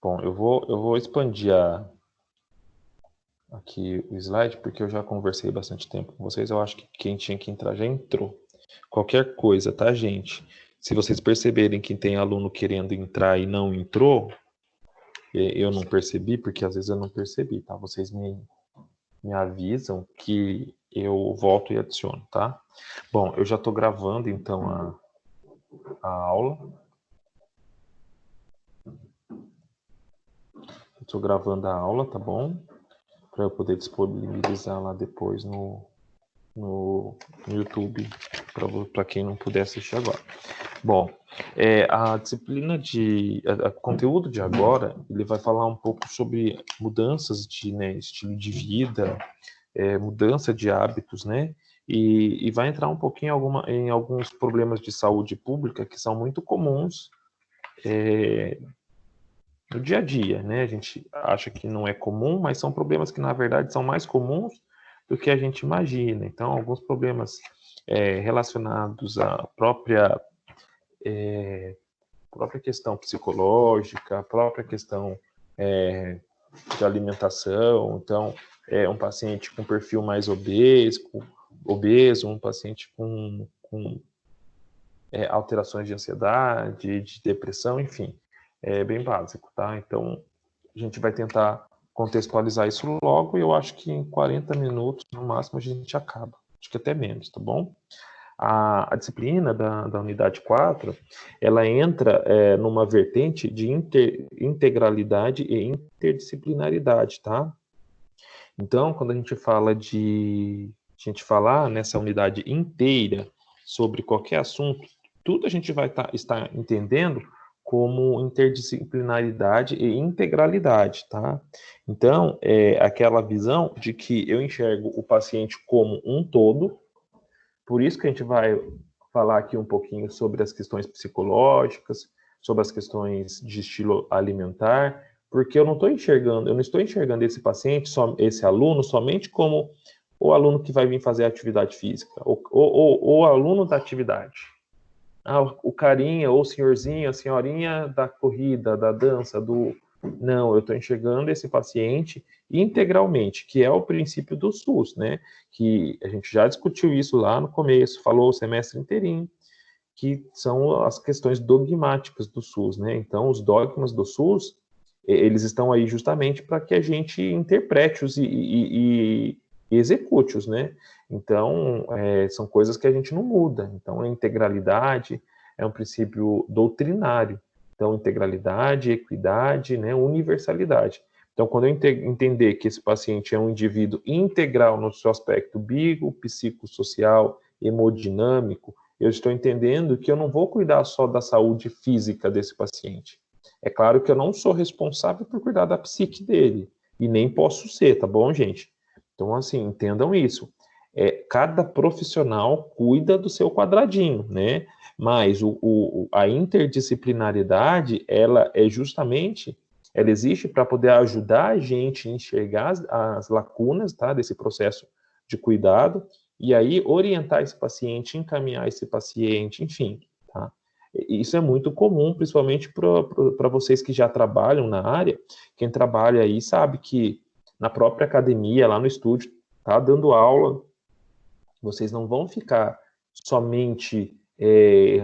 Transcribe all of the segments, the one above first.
Bom, eu vou expandir aqui o slide, porque eu já conversei bastante tempo com vocês. Eu acho que quem tinha que entrar já entrou. Qualquer coisa, tá, gente? Se vocês perceberem que tem aluno querendo entrar e não entrou, eu não percebi, porque às vezes eu não percebi, tá? Vocês me avisam que eu volto e adiciono, tá? Bom, eu já estou gravando, então, a aula. Estou gravando a aula, tá bom? Para eu poder disponibilizar lá depois no YouTube, para quem não puder assistir agora. Bom, a disciplina o conteúdo de agora, ele vai falar um pouco sobre mudanças de estilo de vida, mudança de hábitos, né? E vai entrar um pouquinho em alguns problemas de saúde pública que são muito comuns no dia a dia, né? A gente acha que não é comum, mas são problemas que, na verdade, são mais comuns do que a gente imagina. Então, alguns problemas relacionados à própria questão psicológica, a própria questão de alimentação. Então, um paciente com perfil mais obeso, um paciente com alterações de ansiedade, de depressão, enfim, é bem básico, tá? Então, a gente vai tentar contextualizar isso logo e eu acho que em 40 minutos, no máximo, a gente acaba. Acho que até menos, tá bom? A disciplina da unidade 4, ela entra numa vertente de integralidade e interdisciplinaridade, tá? Então, quando a gente falar nessa unidade inteira sobre qualquer assunto, tudo a gente vai estar entendendo como interdisciplinaridade e integralidade, tá? Então, é aquela visão de que eu enxergo o paciente como um todo. Por isso que a gente vai falar aqui um pouquinho sobre as questões psicológicas, sobre as questões de estilo alimentar, porque eu não estou enxergando esse paciente, esse aluno, somente como o aluno que vai vir fazer atividade física, ou aluno da atividade. O carinha, ou o senhorzinho, a senhorinha da corrida, da dança, Não, eu estou enxergando esse paciente integralmente, que é o princípio do SUS, né? Que a gente já discutiu isso lá no começo, falou o semestre inteirinho, que são as questões dogmáticas do SUS, né? Então, os dogmas do SUS, eles estão aí justamente para que a gente interprete-os e execute-os, né? Então, são coisas que a gente não muda. Então, a integralidade é um princípio doutrinário. Então, integralidade, equidade, né, universalidade. Então, quando eu entender que esse paciente é um indivíduo integral no seu aspecto psicossocial, hemodinâmico, eu estou entendendo que eu não vou cuidar só da saúde física desse paciente. É claro que eu não sou responsável por cuidar da psique dele, e nem posso ser, tá bom, gente? Então, assim, entendam isso. Cada profissional cuida do seu quadradinho, né? Mas a interdisciplinaridade, ela existe para poder ajudar a gente a enxergar as lacunas, tá, desse processo de cuidado, e aí orientar esse paciente, encaminhar esse paciente, enfim, tá? Isso é muito comum, principalmente para vocês que já trabalham na área. Quem trabalha aí sabe que na própria academia, lá no estúdio, tá dando aula, vocês não vão ficar somente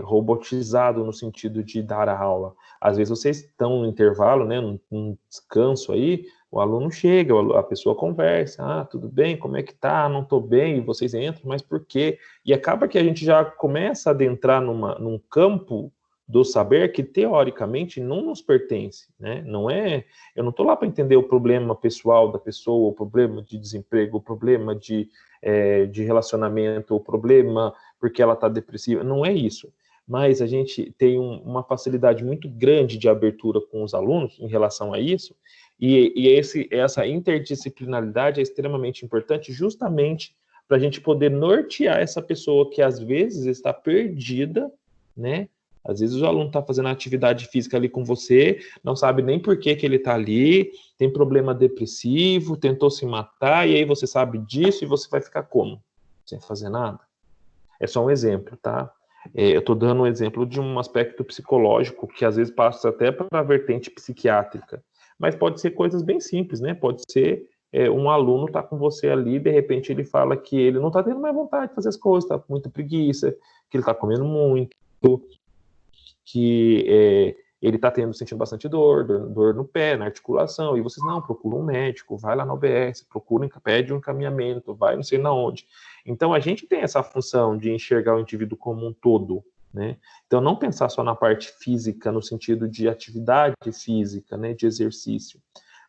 robotizado no sentido de dar a aula. Às vezes vocês estão no intervalo, né, num descanso aí, o aluno chega, a pessoa conversa, tudo bem, como é que tá? Não estou bem, e vocês entram, mas por quê? E acaba que a gente já começa a adentrar num campo do saber que, teoricamente, não nos pertence, né? Eu não estou lá para entender o problema pessoal da pessoa, o problema de desemprego, o problema de relacionamento, o problema porque ela está depressiva, não é isso. Mas a gente tem uma facilidade muito grande de abertura com os alunos em relação a isso, e essa interdisciplinaridade é extremamente importante justamente para a gente poder nortear essa pessoa que às vezes está perdida, né? Às vezes o aluno está fazendo atividade física ali com você, não sabe nem por que ele está ali, tem problema depressivo, tentou se matar, e aí você sabe disso e você vai ficar como? Sem fazer nada? É só um exemplo, tá? Eu estou dando um exemplo de um aspecto psicológico que às vezes passa até para a vertente psiquiátrica. mas pode ser coisas bem simples, né? Pode ser um aluno tá com você ali, de repente ele fala que ele não está tendo mais vontade de fazer as coisas, está com muita preguiça, que ele está comendo muito, que ele está sentindo bastante dor no pé, na articulação, e vocês, não, procura um médico, vai lá na UBS, pede um encaminhamento, vai não sei na onde. Então, a gente tem essa função de enxergar o indivíduo como um todo, né? Então, não pensar só na parte física, no sentido de atividade física, né, de exercício,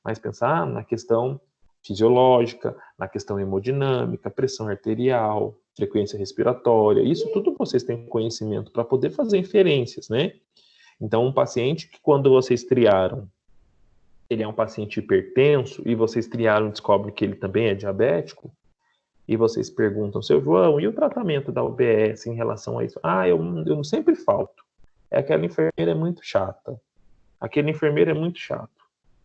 mas pensar na questão fisiológica, na questão hemodinâmica, pressão arterial, frequência respiratória, isso tudo vocês têm conhecimento para poder fazer inferências, né? Então, um paciente que quando vocês triaram, ele é um paciente hipertenso, e vocês triaram e descobrem que ele também é diabético, e vocês perguntam, seu João, e o tratamento da UBS em relação a isso? Ah, eu não sempre falto. Aquela enfermeira é muito chata. Aquele enfermeiro é muito chato.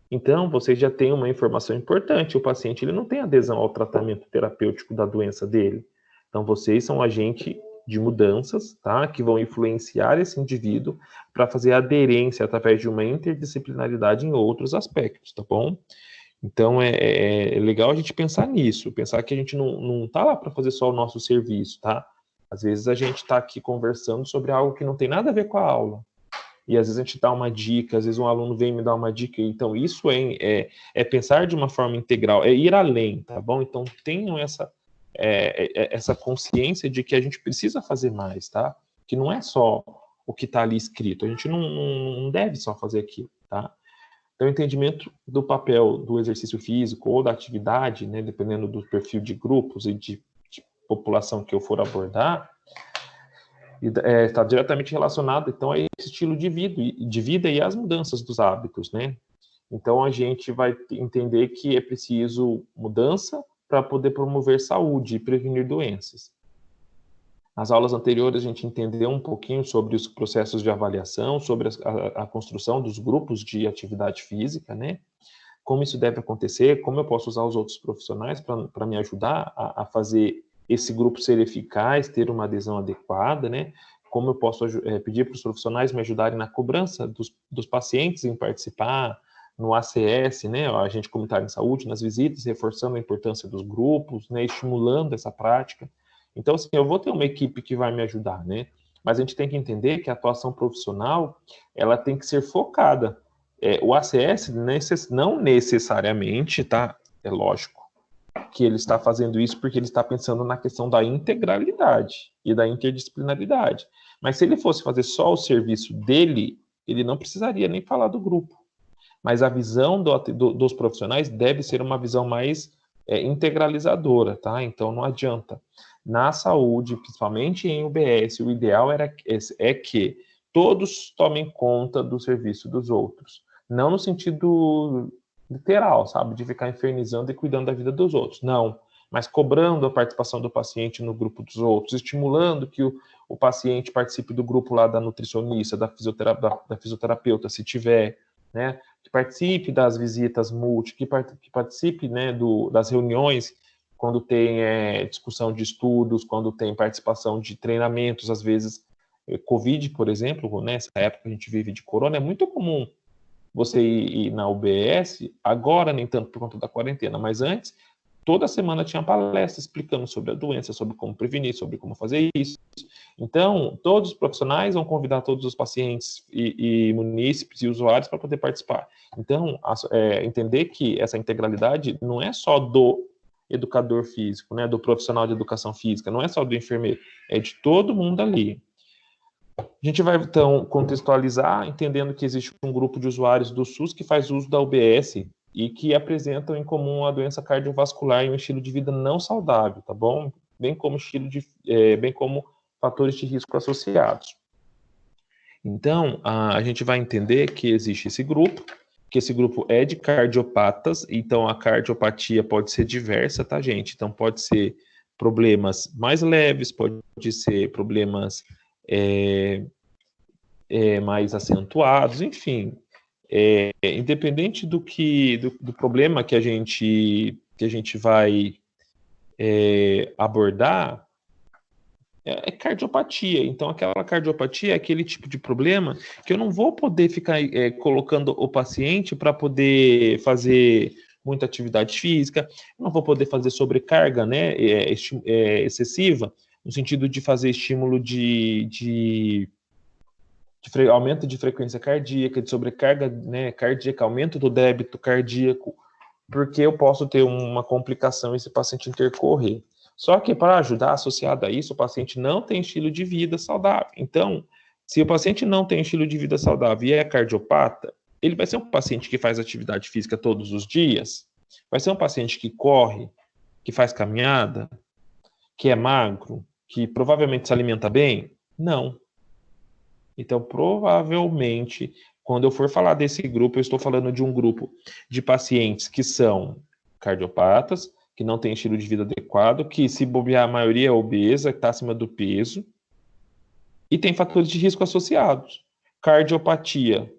Então, vocês já têm uma informação importante. O paciente ele não tem adesão ao tratamento terapêutico da doença dele. Então, vocês são agente de mudanças, tá? Que vão influenciar esse indivíduo para fazer aderência através de uma interdisciplinaridade em outros aspectos, tá bom? Então, é legal a gente pensar nisso, pensar que a gente não está lá para fazer só o nosso serviço, tá? Às vezes a gente está aqui conversando sobre algo que não tem nada a ver com a aula. E às vezes a gente dá uma dica, às vezes um aluno vem me dar uma dica. Então, isso é pensar de uma forma integral, é ir além, tá bom? Então, tenham essa consciência de que a gente precisa fazer mais, tá? Que não é só o que está ali escrito, a gente não deve só fazer aquilo, tá? Então, o entendimento do papel do exercício físico ou da atividade, né, dependendo do perfil de grupos e de população que eu for abordar, está diretamente relacionado, então, a esse estilo de vida e às mudanças dos hábitos, né? Então, a gente vai entender que é preciso mudança para poder promover saúde e prevenir doenças. Nas aulas anteriores, a gente entendeu um pouquinho sobre os processos de avaliação, sobre a construção dos grupos de atividade física, né? Como isso deve acontecer, como eu posso usar os outros profissionais para me ajudar a fazer esse grupo ser eficaz, ter uma adesão adequada, né? Como eu posso pedir para os profissionais me ajudarem na cobrança dos pacientes em participar, no ACS, né, o agente comunitário em saúde, nas visitas, reforçando a importância dos grupos, né, estimulando essa prática. Então, assim, eu vou ter uma equipe que vai me ajudar, né? Mas a gente tem que entender que a atuação profissional, ela tem que ser focada. O ACS não necessariamente, tá? É lógico que ele está fazendo isso porque ele está pensando na questão da integralidade e da interdisciplinaridade. Mas se ele fosse fazer só o serviço dele, ele não precisaria nem falar do grupo. Mas a visão dos profissionais deve ser uma visão mais integralizadora, tá? Então não adianta. Na saúde, principalmente em UBS, o ideal é que todos tomem conta do serviço dos outros. Não no sentido literal, sabe? De ficar infernizando e cuidando da vida dos outros. Não. Mas cobrando a participação do paciente no grupo dos outros, estimulando que o paciente participe do grupo lá da nutricionista, da fisioterapeuta, se tiver, né? Que participe das visitas que participe, né, das reuniões, quando tem discussão de estudos, quando tem participação de treinamentos, às vezes, Covid, por exemplo, nessa época que a gente vive de corona, é muito comum você ir na UBS, agora nem tanto por conta da quarentena, mas antes, toda semana tinha palestra explicando sobre a doença, sobre como prevenir, sobre como fazer isso. Então, todos os profissionais vão convidar todos os pacientes e munícipes e usuários para poder participar. Então, entender que essa integralidade não é só do educador físico, né, do profissional de educação física, não é só do enfermeiro, é de todo mundo ali. A gente vai, então, contextualizar, entendendo que existe um grupo de usuários do SUS que faz uso da UBS e que apresentam em comum a doença cardiovascular e um estilo de vida não saudável, tá bom? Bem como fatores de risco associados. Então, a gente vai entender que existe esse grupo, que esse grupo é de cardiopatas, então a cardiopatia pode ser diversa, tá, gente? Então, pode ser problemas mais leves, pode ser problemas mais acentuados, enfim. Independente do problema que a gente vai abordar, é cardiopatia. Então, aquela cardiopatia é aquele tipo de problema que eu não vou poder ficar colocando o paciente para poder fazer muita atividade física, eu não vou poder fazer sobrecarga, né, excessiva, no sentido de fazer estímulo de aumento de frequência cardíaca, de sobrecarga, né, cardíaca, aumento do débito cardíaco, porque eu posso ter uma complicação e esse paciente intercorrer. Só que para ajudar, associado a isso, o paciente não tem estilo de vida saudável. Então, se o paciente não tem estilo de vida saudável e é cardiopata, ele vai ser um paciente que faz atividade física todos os dias? Vai ser um paciente que corre, que faz caminhada, que é magro, que provavelmente se alimenta bem? Não. Então, provavelmente, quando eu for falar desse grupo, eu estou falando de um grupo de pacientes que são cardiopatas, que não tem estilo de vida adequado, que se bobear a maioria é obesa, que está acima do peso, e tem fatores de risco associados. Cardiopatia,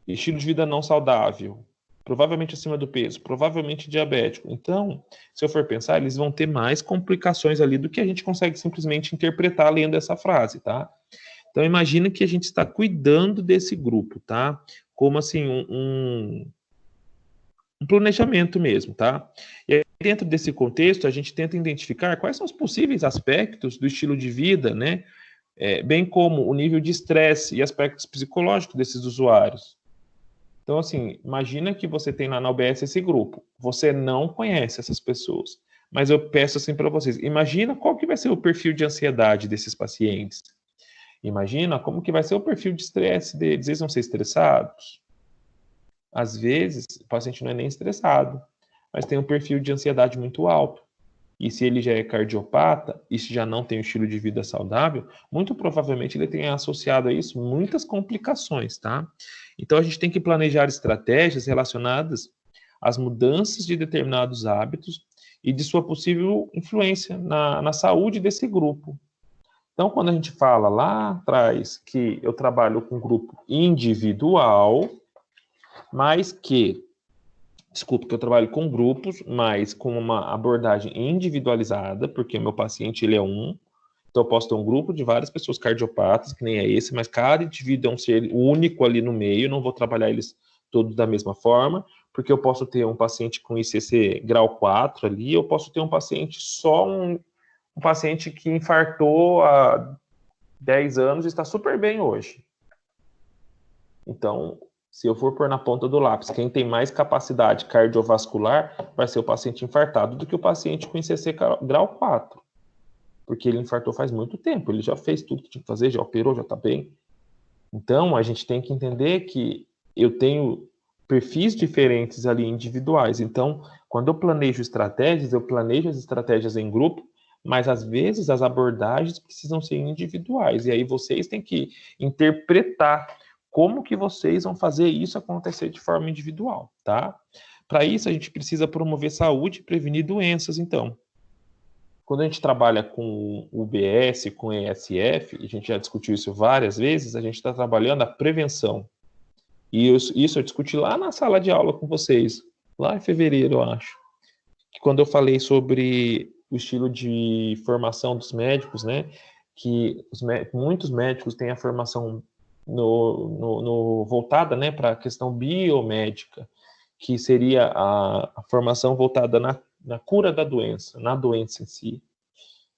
estilo de vida não saudável, provavelmente acima do peso, provavelmente diabético. Então, se eu for pensar, eles vão ter mais complicações ali do que a gente consegue simplesmente interpretar lendo essa frase, tá? Então, imagina que a gente está cuidando desse grupo, tá? Como assim, um planejamento mesmo, tá? E aí, dentro desse contexto, a gente tenta identificar quais são os possíveis aspectos do estilo de vida, né? Bem como o nível de estresse e aspectos psicológicos desses usuários. Então, assim, imagina que você tem lá na UBS esse grupo. Você não conhece essas pessoas. Mas eu peço assim para vocês, imagina qual que vai ser o perfil de ansiedade desses pacientes. Imagina como que vai ser o perfil de estresse deles. Eles vão ser estressados? Às vezes, o paciente não é nem estressado, mas tem um perfil de ansiedade muito alto. E se ele já é cardiopata, e se já não tem um estilo de vida saudável, muito provavelmente ele tem associado a isso muitas complicações, tá? Então a gente tem que planejar estratégias relacionadas às mudanças de determinados hábitos e de sua possível influência na saúde desse grupo. Então, quando a gente fala lá atrás que eu trabalho com grupo individual, mas que eu trabalho com grupos, mas com uma abordagem individualizada, porque o meu paciente ele é um, então eu posso ter um grupo de várias pessoas cardiopatas, que nem é esse, mas cada indivíduo é um ser único ali no meio, não vou trabalhar eles todos da mesma forma, porque eu posso ter um paciente com ICC grau 4 ali, eu posso ter um paciente um paciente que infartou há 10 anos e está super bem hoje. Então, se eu for pôr na ponta do lápis, quem tem mais capacidade cardiovascular vai ser o paciente infartado do que o paciente com ICC grau 4. Porque ele infartou faz muito tempo, ele já fez tudo que tinha que fazer, já operou, já está bem. Então, a gente tem que entender que eu tenho perfis diferentes ali individuais. Então, quando eu planejo estratégias, eu planejo as estratégias em grupo, mas às vezes as abordagens precisam ser individuais. E aí vocês têm que interpretar como que vocês vão fazer isso acontecer de forma individual, tá? Para isso, a gente precisa promover saúde e prevenir doenças, então. Quando a gente trabalha com UBS, com ESF, a gente já discutiu isso várias vezes, a gente está trabalhando a prevenção. E isso eu discuti lá na sala de aula com vocês, lá em fevereiro, eu acho. Que quando eu falei sobre o estilo de formação dos médicos, né? Que muitos médicos têm a formação voltada, né, para a questão biomédica, que seria a formação voltada na cura da doença, na doença em si.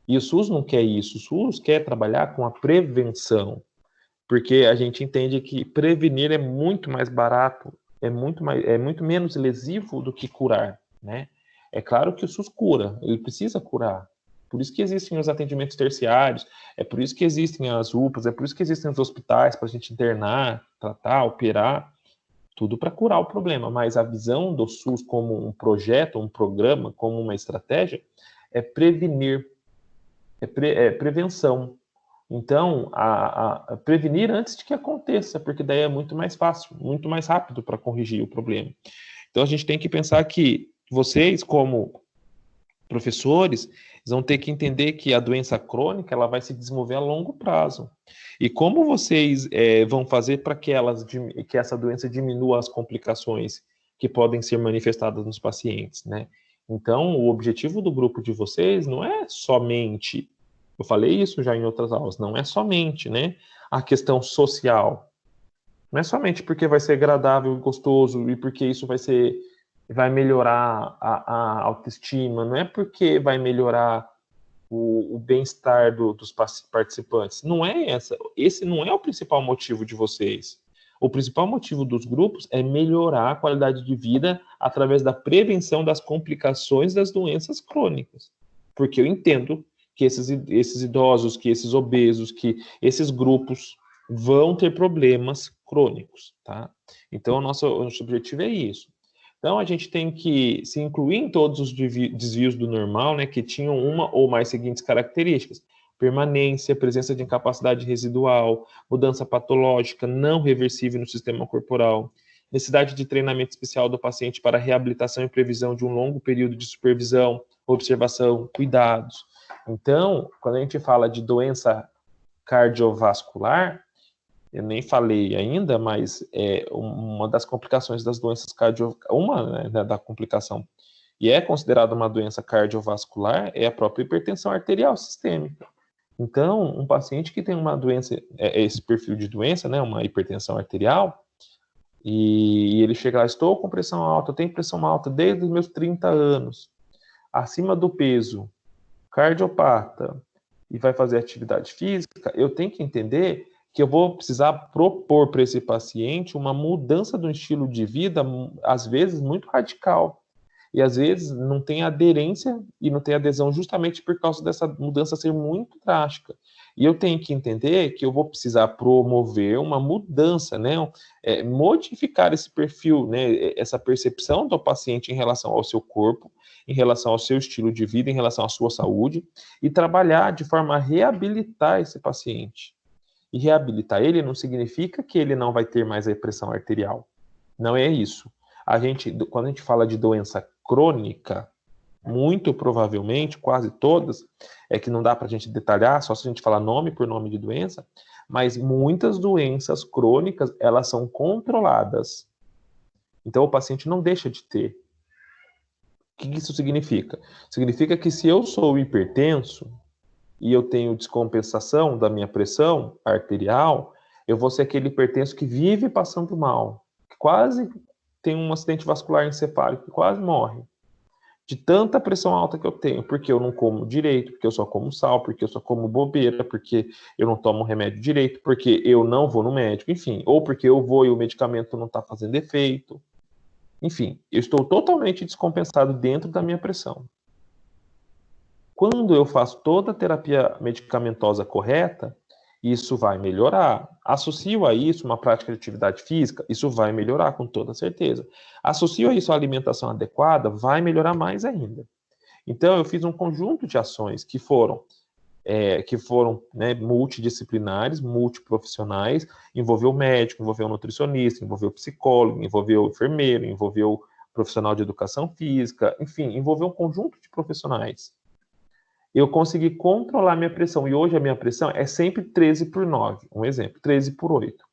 E o SUS não quer isso, o SUS quer trabalhar com a prevenção, porque a gente entende que prevenir é muito mais barato, é muito menos lesivo do que curar, né? É claro que o SUS cura, ele precisa curar. Por isso que existem os atendimentos terciários, é por isso que existem as UPAs, é por isso que existem os hospitais para a gente internar, tratar, operar, tudo para curar o problema. Mas a visão do SUS como um projeto, um programa, como uma estratégia, é prevenir, é prevenção. Então, a prevenir antes de que aconteça, porque daí é muito mais fácil, muito mais rápido para corrigir o problema. Então, a gente tem que pensar que vocês, como professores, vão ter que entender que a doença crônica ela vai se desenvolver a longo prazo. E como vocês vão fazer para que essa doença diminua as complicações que podem ser manifestadas nos pacientes, né? Então, o objetivo do grupo de vocês não é somente Eu falei isso já em outras aulas. Não é somente, né, a questão social. Não é somente porque vai ser agradável e gostoso e porque isso vai melhorar a autoestima. Não é porque vai melhorar o bem-estar dos participantes. Não é esse não é o principal motivo de vocês. O principal motivo dos grupos é melhorar a qualidade de vida através da prevenção das complicações das doenças crônicas. Porque eu entendo que esses idosos, que esses obesos, que esses grupos vão ter problemas crônicos, tá? Então, o nosso objetivo é isso. Então, a gente tem que se incluir em todos os desvios do normal, né, que tinham uma ou mais seguintes características: permanência, presença de incapacidade residual, mudança patológica não reversível no sistema corporal, necessidade de treinamento especial do paciente para reabilitação e previsão de um longo período de supervisão, observação, cuidados. Então, quando a gente fala de doença cardiovascular, eu nem falei ainda, mas uma das complicações das doenças cardiovasculares, né, da complicação, e é considerada uma doença cardiovascular, é a própria hipertensão arterial sistêmica. Então, um paciente que tem uma doença, esse perfil de doença, né, uma hipertensão arterial, e ele chega lá, estou com pressão alta, eu tenho pressão alta desde os meus 30 anos, acima do peso, cardiopata, e vai fazer atividade física, eu tenho que entender que eu vou precisar propor para esse paciente uma mudança do estilo de vida, às vezes muito radical, e às vezes não tem aderência e não tem adesão justamente por causa dessa mudança ser muito drástica. E eu tenho que entender que eu vou precisar promover uma mudança, né? Modificar esse perfil, né? Essa percepção do paciente em relação ao seu corpo, em relação ao seu estilo de vida, em relação à sua saúde, e trabalhar de forma a reabilitar esse paciente. E reabilitar ele não significa que ele não vai ter mais a pressão arterial. Não é isso. Quando a gente fala de doença crônica, muito provavelmente, quase todas, é que não dá para a gente detalhar, só se a gente falar nome por nome de doença, mas muitas doenças crônicas, elas são controladas. Então, o paciente não deixa de ter. O que isso significa? Significa que se eu sou hipertenso, e eu tenho descompensação da minha pressão arterial, eu vou ser aquele hipertenso que vive passando mal, que quase tem um acidente vascular encefálico, que quase morre, de tanta pressão alta que eu tenho, porque eu não como direito, porque eu só como sal, porque eu só como bobeira, porque eu não tomo remédio direito, porque eu não vou no médico, enfim, ou porque eu vou e o medicamento não está fazendo efeito. Enfim, eu estou totalmente descompensado dentro da minha pressão. Quando eu faço toda a terapia medicamentosa correta, isso vai melhorar. Associo a isso uma prática de atividade física, isso vai melhorar com toda certeza. Associo a isso a alimentação adequada, vai melhorar mais ainda. Então, eu fiz um conjunto de ações que foram né, multidisciplinares, multiprofissionais, envolveu médico, envolveu nutricionista, envolveu psicólogo, envolveu enfermeiro, envolveu profissional de educação física, enfim, envolveu um conjunto de profissionais. Eu consegui controlar minha pressão, e hoje a minha pressão é sempre 13/9, um exemplo, 13/8.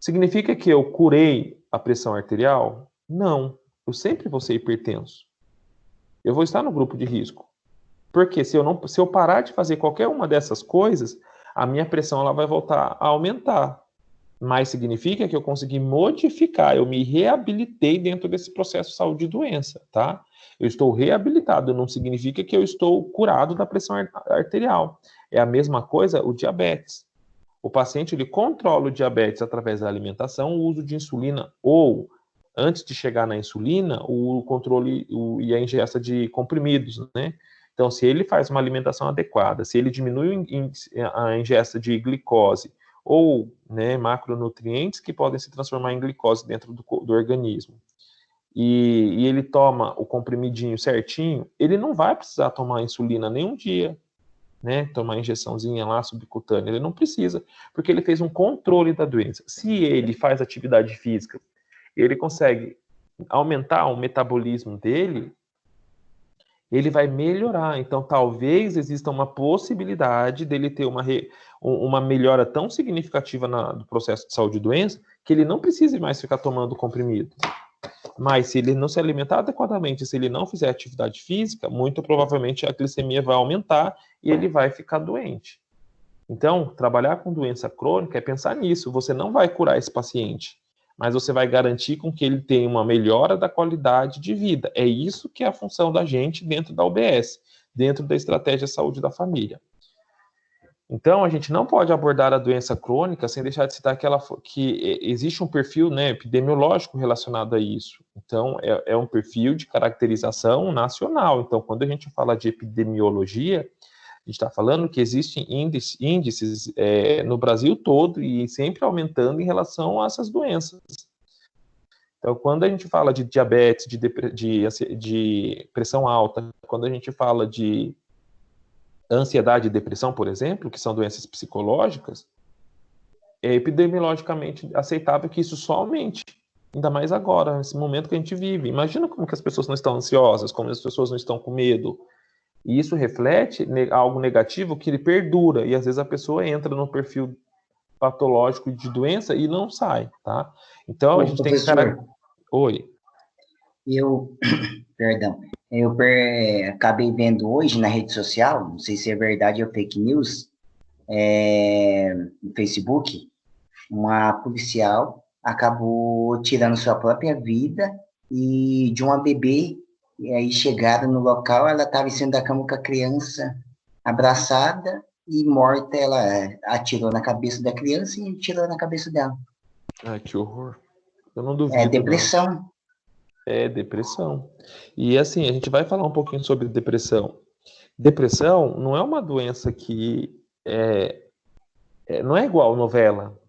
Significa que eu curei a pressão arterial? Não, eu sempre vou ser hipertenso. Eu vou estar no grupo de risco. Porque se eu parar de fazer qualquer uma dessas coisas, a minha pressão ela vai voltar a aumentar. Mas significa que eu consegui modificar, eu me reabilitei dentro desse processo de saúde e doença, tá? Eu estou reabilitado, não significa que eu estou curado da pressão arterial. É a mesma coisa o diabetes. O paciente ele controla o diabetes através da alimentação, o uso de insulina ou, antes de chegar na insulina, o controle e a ingesta de comprimidos, né? Então, se ele faz uma alimentação adequada, se ele diminui a ingesta de glicose ou, né, macronutrientes que podem se transformar em glicose dentro do organismo, e ele toma o comprimidinho certinho, ele não vai precisar tomar insulina nenhum dia, né, tomar injeçãozinha lá subcutânea, ele não precisa, porque ele fez um controle da doença. Se ele faz atividade física, ele consegue aumentar o metabolismo dele, ele vai melhorar. Então, talvez exista uma possibilidade dele ter uma melhora tão significativa do processo de saúde e doença que ele não precise mais ficar tomando comprimido. Mas se ele não se alimentar adequadamente, se ele não fizer atividade física, muito provavelmente a glicemia vai aumentar e ele vai ficar doente. Então, trabalhar com doença crônica é pensar nisso. Você não vai curar esse paciente, mas você vai garantir com que ele tenha uma melhora da qualidade de vida. É isso que é a função da gente dentro da UBS, dentro da estratégia de saúde da família. Então, a gente não pode abordar a doença crônica sem deixar de citar que existe um perfil, né, epidemiológico relacionado a isso. Então, é um perfil de caracterização nacional. Então, quando a gente fala de epidemiologia, a gente está falando que existem índices no Brasil todo e sempre aumentando em relação a essas doenças. Então, quando a gente fala de diabetes, de pressão alta, quando a gente fala de ansiedade e depressão, por exemplo, que são doenças psicológicas, é epidemiologicamente aceitável que isso só aumente. Ainda mais agora, nesse momento que a gente vive. Imagina como que as pessoas não estão ansiosas, como as pessoas não estão com medo. E isso reflete algo negativo que ele perdura. E às vezes a pessoa entra no perfil patológico de doença e não sai, tá? Então a gente tem que... Oi. Perdão, acabei vendo hoje na rede social, não sei se é verdade ou fake news, no Facebook, uma policial acabou tirando sua própria vida e de uma bebê, e aí chegaram no local, ela estava em cima da cama com a criança abraçada e morta, ela atirou na cabeça da criança e atirou na cabeça dela. Ai, que horror. Eu não duvido, É depressão. Não. É depressão. E assim, a gente vai falar um pouquinho sobre depressão. Depressão não é uma doença que não é igual novela,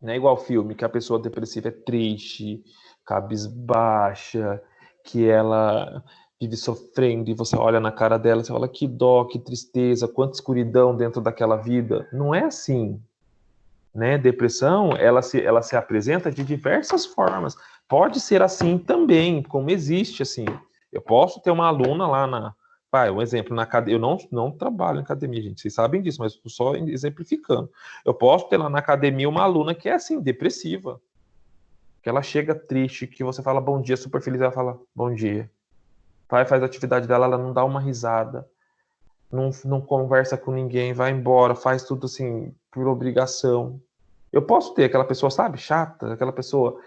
não é igual filme, que a pessoa depressiva é triste, cabisbaixa, que ela vive sofrendo e você olha na cara dela e você fala que dó, que tristeza, quanta escuridão dentro daquela vida. Não é assim, né? Depressão, ela se apresenta de diversas formas. Pode ser assim também, como existe assim. Eu posso ter uma aluna lá na... Pai, um exemplo, na academia, eu não trabalho em academia, gente, vocês sabem disso, mas estou só exemplificando. Eu posso ter lá na academia uma aluna que é assim, depressiva, que ela chega triste, que você fala bom dia, super feliz, ela fala bom dia. Vai, faz a atividade dela, ela não dá uma risada, não conversa com ninguém, vai embora, faz tudo assim, por obrigação. Eu posso ter aquela pessoa, sabe, chata, aquela pessoa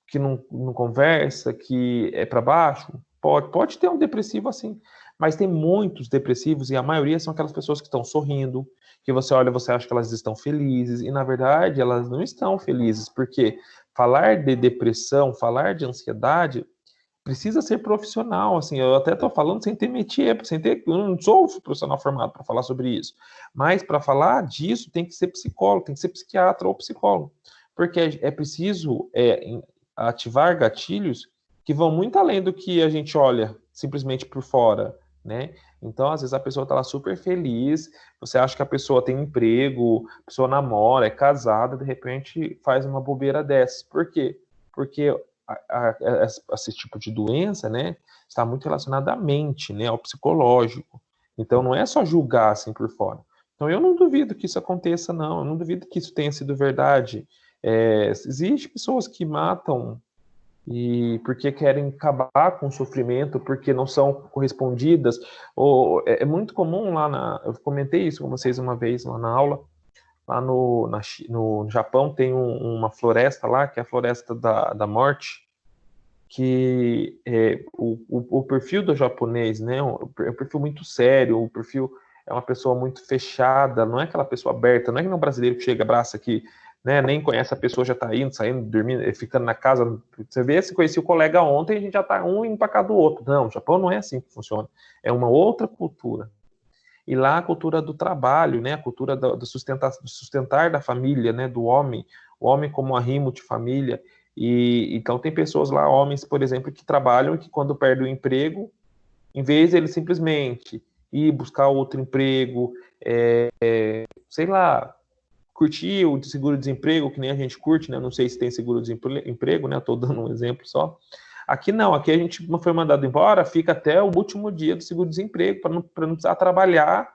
que não conversa, que é para baixo. Pode ter um depressivo assim, mas tem muitos depressivos e a maioria são aquelas pessoas que estão sorrindo, que você olha, você acha que elas estão felizes e na verdade elas não estão felizes, porque falar de depressão, falar de ansiedade precisa ser profissional, assim, eu até estou falando sem ter métier, eu não sou profissional formado para falar sobre isso, mas para falar disso tem que ser psicólogo, tem que ser psiquiatra ou psicólogo, porque é preciso ativar gatilhos que vão muito além do que a gente olha simplesmente por fora, né? Então, às vezes a pessoa está lá super feliz, você acha que a pessoa tem emprego, a pessoa namora, é casada, de repente faz uma bobeira dessas. Por quê? Porque esse tipo de doença, né, está muito relacionada à mente, né, ao psicológico. Então, não é só julgar assim por fora. Então, eu não duvido que isso aconteça, não. Eu não duvido que isso tenha sido verdade. Existem pessoas que matam e porque querem acabar com o sofrimento, porque não são correspondidas. É muito comum eu comentei isso com vocês uma vez lá na aula. Lá no Japão tem uma floresta lá, que é a Floresta da Morte, que o perfil do japonês, né, é um perfil muito sério, o perfil é uma pessoa muito fechada, não é aquela pessoa aberta, não é que no brasileiro que chega, abraça aqui, né, nem conhece a pessoa, já tá indo, saindo, dormindo, ficando na casa. Você vê, se conhecia o colega ontem, a gente já tá um indo para casa do outro. Não, o Japão não é assim que funciona. É uma outra cultura. E lá a cultura do trabalho, né, a cultura do sustentar da família, né, do homem, o homem como arrimo de família. E então tem pessoas lá, homens, por exemplo, que trabalham e que quando perdem o emprego, em vez de ele simplesmente ir buscar outro emprego, sei lá, curtir o seguro-desemprego, que nem a gente curte, né? Não sei se tem seguro-desemprego, né? Estou dando um exemplo só. Aqui não, aqui a gente foi mandado embora, fica até o último dia do seguro-desemprego, para não precisar trabalhar,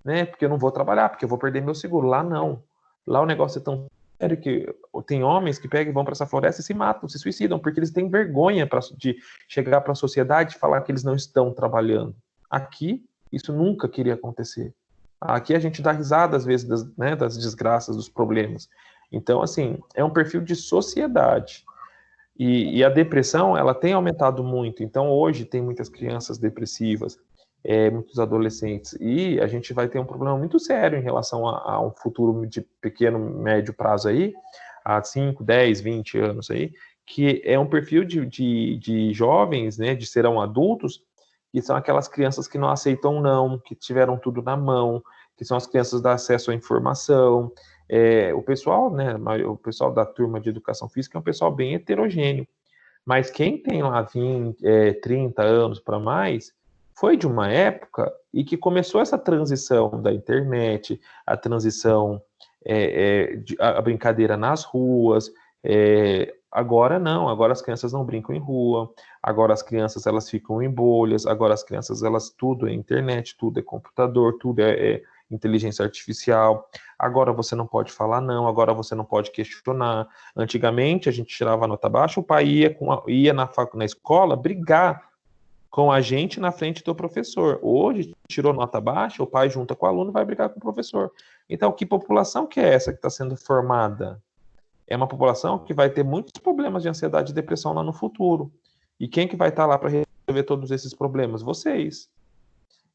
né? Porque eu não vou trabalhar, porque eu vou perder meu seguro. Lá não. Lá o negócio é tão que tem homens que pegam e vão para essa floresta e se matam, se suicidam, porque eles têm vergonha de chegar para a sociedade e falar que eles não estão trabalhando. Aqui, isso nunca queria acontecer. Aqui a gente dá risada, às vezes, das desgraças, dos problemas. Então, assim, é um perfil de sociedade. E a depressão, ela tem aumentado muito. Então, hoje, tem muitas crianças depressivas, muitos adolescentes. E a gente vai ter um problema muito sério em relação a um futuro de pequeno, médio prazo aí, há 5, 10, 20 anos aí, que é um perfil de jovens, né, de serão adultos, que são aquelas crianças que não aceitam não, que tiveram tudo na mão, que são as crianças da acesso à informação. O pessoal, né, o pessoal da turma de educação física é um pessoal bem heterogêneo, mas quem tem lá 20, 30 anos para mais, foi de uma época e que começou essa transição da internet, a transição, a brincadeira nas ruas. Agora não, agora as crianças não brincam em rua, agora as crianças elas ficam em bolhas, agora as crianças elas tudo é internet, tudo é computador, tudo é inteligência artificial. Agora você não pode falar não, agora você não pode questionar. Antigamente a gente tirava nota baixa, o pai ia na escola brigar com a gente na frente do professor. Hoje, tirou nota baixa, o pai junta com o aluno e vai brigar com o professor. Então, que população que é essa que está sendo formada? É uma população que vai ter muitos problemas de ansiedade e depressão lá no futuro. E quem que vai estar lá para resolver todos esses problemas? Vocês.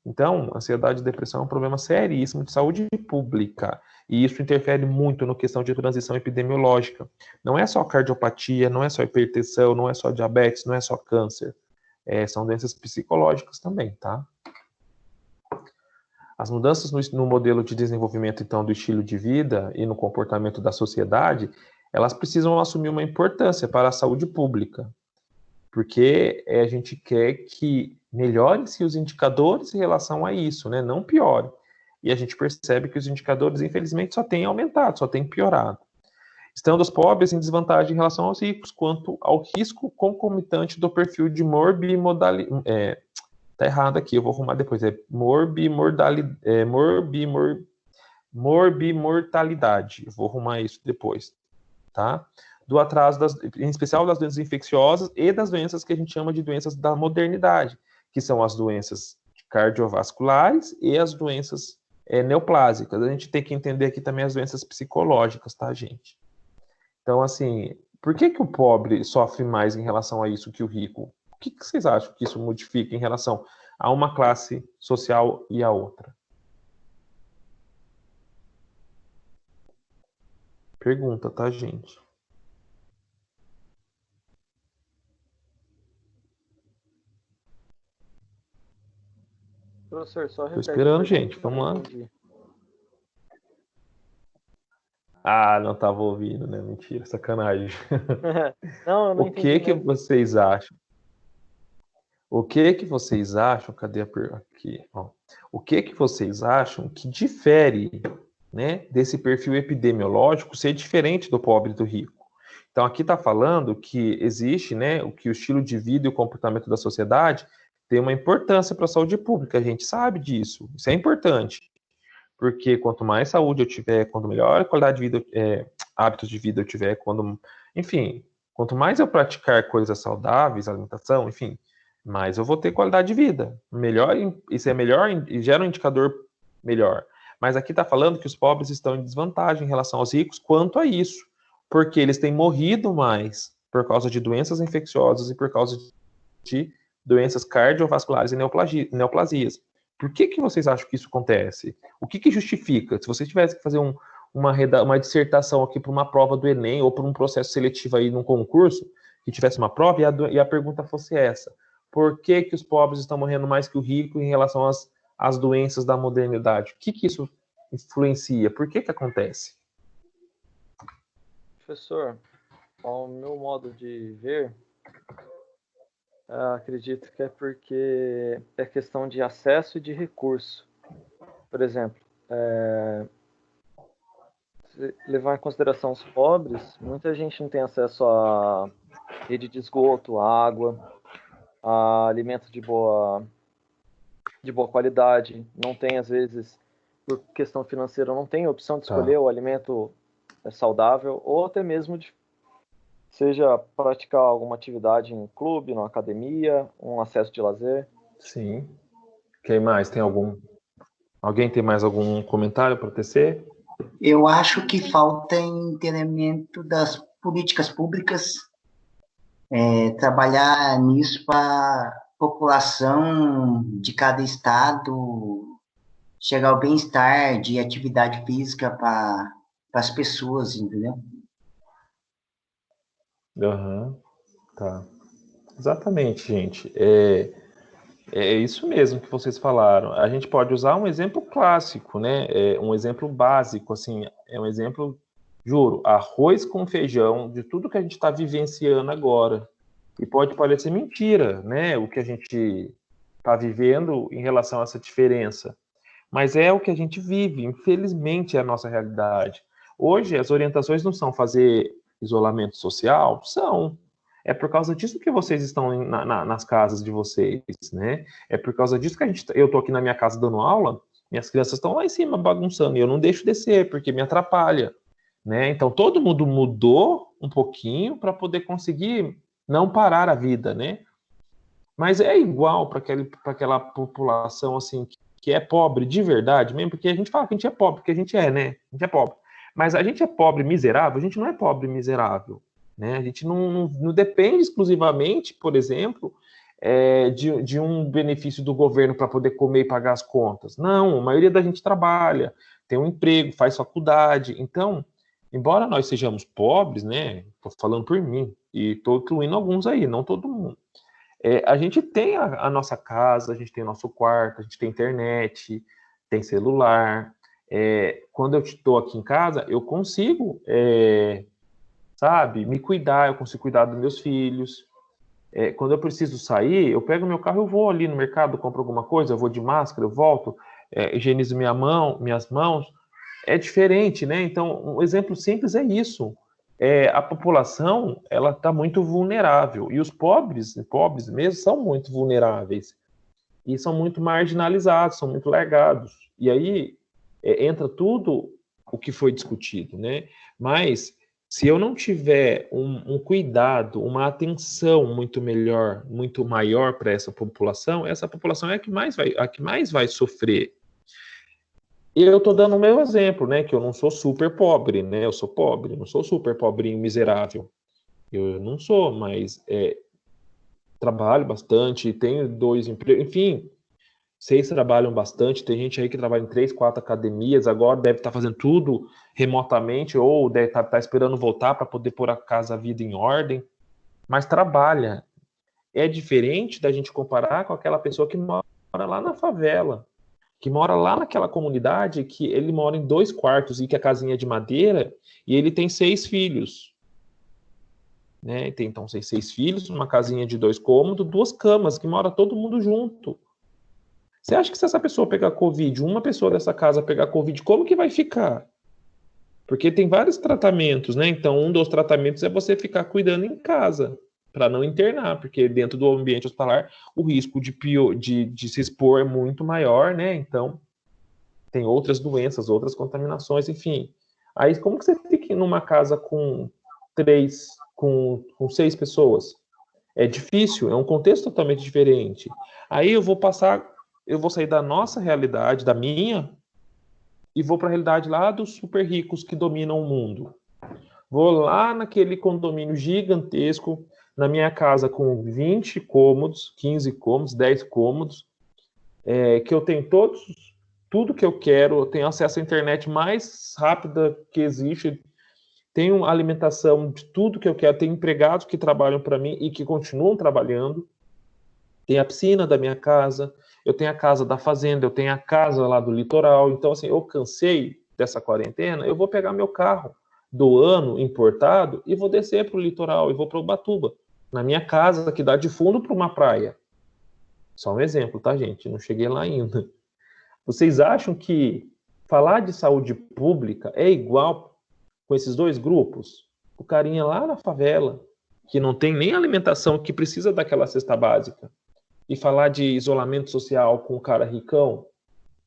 Então, ansiedade e depressão é um problema seríssimo de saúde pública. E isso interfere muito na questão de transição epidemiológica. Não é só cardiopatia, não é só hipertensão, não é só diabetes, não é só câncer. São doenças psicológicas também, tá? As mudanças no modelo de desenvolvimento, então, do estilo de vida e no comportamento da sociedade, elas precisam assumir uma importância para a saúde pública, porque a gente quer que melhorem-se os indicadores em relação a isso, né? Não piore. E a gente percebe que os indicadores, infelizmente, só têm aumentado, só têm piorado. Estando os pobres em desvantagem em relação aos ricos, quanto ao risco concomitante do perfil de morbimodalidade. Tá errado aqui, eu vou arrumar depois. Morbimortalidade. Eu vou arrumar isso depois, tá? Do atraso, em especial das doenças infecciosas e das doenças que a gente chama de doenças da modernidade, que são as doenças cardiovasculares e as doenças neoplásicas. A gente tem que entender aqui também as doenças psicológicas, tá, gente? Então, assim, por que o pobre sofre mais em relação a isso que o rico? O que vocês acham que isso modifica em relação a uma classe social e a outra? Pergunta, tá, gente? Professor, só Tô repete a esperando, pergunta gente. que eu não Vamos lá. entendi. Ah, não tava ouvindo, né? Mentira, sacanagem. Não, eu não O entendi que mesmo. vocês acham? O que vocês acham? Cadê aqui? Ó. O que vocês acham que difere, né, desse perfil epidemiológico ser diferente do pobre e do rico? Então aqui está falando que existe, né, o estilo de vida e o comportamento da sociedade tem uma importância para a saúde pública. A gente sabe disso. Isso é importante, porque quanto mais saúde eu tiver, quanto melhor qualidade de vida, hábitos de vida eu tiver, enfim, quanto mais eu praticar coisas saudáveis, alimentação, enfim, mais eu vou ter qualidade de vida. Melhor, isso é melhor e gera um indicador melhor. Mas aqui está falando que os pobres estão em desvantagem em relação aos ricos quanto a isso, porque eles têm morrido mais por causa de doenças infecciosas e por causa de doenças cardiovasculares e neoplasias. Por que vocês acham que isso acontece? O que justifica? Se vocês tivessem que fazer uma dissertação aqui para uma prova do Enem ou para um processo seletivo aí num concurso, que tivesse uma prova e a pergunta fosse essa: por que os pobres estão morrendo mais que o rico em relação às doenças da modernidade? O que isso influencia? Por que acontece? Professor, ao meu modo de ver, acredito que é porque é questão de acesso e de recurso. Por exemplo, se levar em consideração os pobres, muita gente não tem acesso a rede de esgoto, a água, a alimentos de boa qualidade, não tem, às vezes, por questão financeira, não tem opção de escolher o alimento saudável, ou até mesmo seja praticar alguma atividade em um clube, numa academia, um acesso de lazer. Sim. Quem mais? Alguém tem mais algum comentário para tecer? Eu acho que falta entendimento das políticas públicas, trabalhar nisso para a população de cada estado chegar ao bem-estar de atividade física para as pessoas, entendeu? Aham, tá. Exatamente, gente. É isso mesmo que vocês falaram. A gente pode usar um exemplo clássico, né? Um exemplo básico, assim, é um exemplo, juro, arroz com feijão de tudo que a gente está vivenciando agora. E pode parecer mentira, né? O que a gente está vivendo em relação a essa diferença. Mas é o que a gente vive, infelizmente é a nossa realidade. Hoje, as orientações não são fazer isolamento social? São. É por causa disso que vocês estão nas casas de vocês, né? É por causa disso que eu estou aqui na minha casa dando aula, minhas crianças estão lá em cima bagunçando, e eu não deixo descer, porque me atrapalha, né? Então, todo mundo mudou um pouquinho para poder conseguir não parar a vida, né? Mas é igual para aquela população, assim, que é pobre de verdade mesmo, porque a gente fala que a gente é pobre, porque a gente é, né? A gente é pobre. Mas a gente é pobre miserável? A gente não é pobre miserável, né? A gente não depende exclusivamente, por exemplo, de um benefício do governo para poder comer e pagar as contas. Não, a maioria da gente trabalha, tem um emprego, faz faculdade. Então, embora nós sejamos pobres, né? Estou falando por mim, e estou incluindo alguns aí, não todo mundo. A gente tem a nossa casa, a gente tem o nosso quarto, a gente tem internet, tem celular. Quando eu estou aqui em casa, eu consigo, sabe, me cuidar, eu consigo cuidar dos meus filhos. Quando eu preciso sair, eu pego meu carro, eu vou ali no mercado, compro alguma coisa, eu vou de máscara, eu volto, higienizo minhas mãos. É diferente, né? Então, um exemplo simples é isso. A população, ela está muito vulnerável, e os pobres mesmo, são muito vulneráveis, e são muito marginalizados, são muito largados. E aí entra tudo o que foi discutido, né? Mas se eu não tiver um cuidado, uma atenção muito melhor, muito maior para essa população é a que mais vai sofrer. E eu estou dando o meu exemplo, né? Que eu não sou super pobre, né? Eu sou pobre, não sou super pobrinho, miserável. Eu não sou, mas trabalho bastante, tenho 2 empregos, enfim, vocês trabalham bastante, tem gente aí que trabalha em 3, 4 academias, agora deve estar fazendo tudo remotamente, ou deve estar esperando voltar para poder pôr a casa, a vida em ordem, mas trabalha. É diferente da gente comparar com aquela pessoa que mora lá na favela, que mora lá naquela comunidade, que ele mora em 2 quartos e que a casinha é de madeira, e ele tem 6 filhos. Né? Tem então 6 filhos, uma casinha de 2 cômodos, 2 camas, que mora todo mundo junto. Você acha que se essa pessoa pegar Covid, uma pessoa dessa casa pegar Covid, como que vai ficar? Porque tem vários tratamentos, né? Então, um dos tratamentos é você ficar cuidando em casa, para não internar, porque dentro do ambiente hospitalar o risco de se expor é muito maior, né? Então, tem outras doenças, outras contaminações, enfim. Aí, como que você fica numa casa com 6 pessoas? É difícil, é um contexto totalmente diferente. Aí eu vou sair da nossa realidade, da minha, e vou para a realidade lá dos super ricos que dominam o mundo. Vou lá naquele condomínio gigantesco, na minha casa com 20 cômodos, 15 cômodos, 10 cômodos, que eu tenho tudo que eu quero, eu tenho acesso à internet mais rápida que existe, tenho alimentação de tudo que eu quero, tenho empregados que trabalham para mim e que continuam trabalhando, tem a piscina da minha casa, eu tenho a casa da fazenda, eu tenho a casa lá do litoral. Então, assim, eu cansei dessa quarentena, eu vou pegar meu carro do ano importado e vou descer para o litoral e vou para Ubatuba, na minha casa, que dá de fundo para uma praia. Só um exemplo, tá, gente? Não cheguei lá ainda. Vocês acham que falar de saúde pública é igual com esses 2 grupos? O carinha lá na favela, que não tem nem alimentação, que precisa daquela cesta básica, e falar de isolamento social com o cara ricão?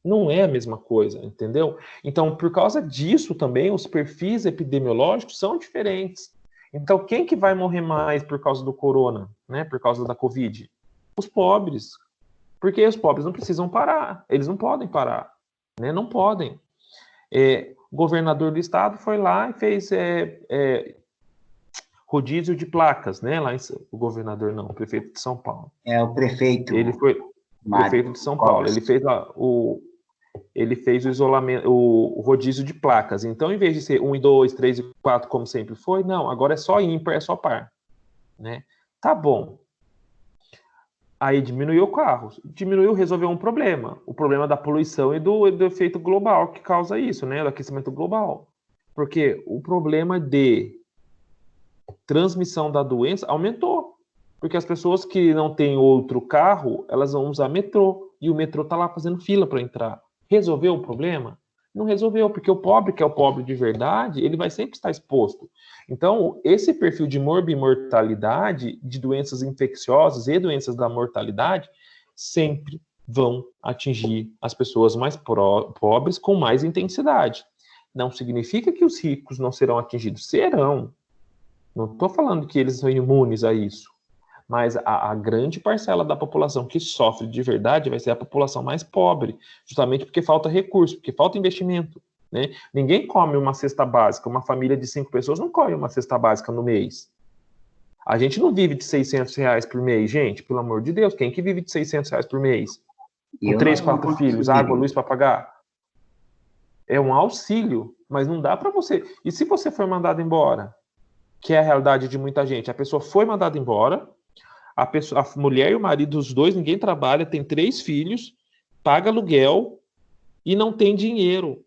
Não é a mesma coisa, entendeu? Então, por causa disso também, os perfis epidemiológicos são diferentes. Então, quem que vai morrer mais por causa do corona, né? Por causa da Covid? Os pobres. Porque os pobres não precisam parar. Eles não podem parar, né? Não podem. O governador do estado foi lá e fez rodízio de placas, né? O governador não, o prefeito de São Paulo. O prefeito. Ele foi prefeito de São Paulo. Ele fez o isolamento, o rodízio de placas. Então, em vez de ser 1 e 2, 3 e 4, como sempre foi, não, agora é só ímpar, é só par, né? Tá bom. Aí diminuiu o carro, resolveu um problema, o problema da poluição e do efeito global que causa isso, né, do aquecimento global. Porque o problema de transmissão da doença aumentou, porque as pessoas que não têm outro carro, elas vão usar metrô, e o metrô tá lá fazendo fila para entrar. Resolveu o problema? Não resolveu, porque o pobre, que é o pobre de verdade, ele vai sempre estar exposto. Então, esse perfil de morbimortalidade, de doenças infecciosas e doenças da mortalidade, sempre vão atingir as pessoas mais pobres com mais intensidade. Não significa que os ricos não serão atingidos. Serão. Não estou falando que eles são imunes a isso. Mas a grande parcela da população que sofre de verdade vai ser a população mais pobre, justamente porque falta recurso, porque falta investimento, né? Ninguém come uma cesta básica, uma família de 5 pessoas não come uma cesta básica no mês. A gente não vive de R$600 por mês, gente, pelo amor de Deus, quem que vive de R$600 por mês? Com 3, 4 filhos, água, luz para pagar? É um auxílio, mas não dá para você. E se você for mandado embora? Que é a realidade de muita gente. A pessoa foi mandada embora, a mulher e o marido, os dois, ninguém trabalha, tem 3 filhos, paga aluguel e não tem dinheiro.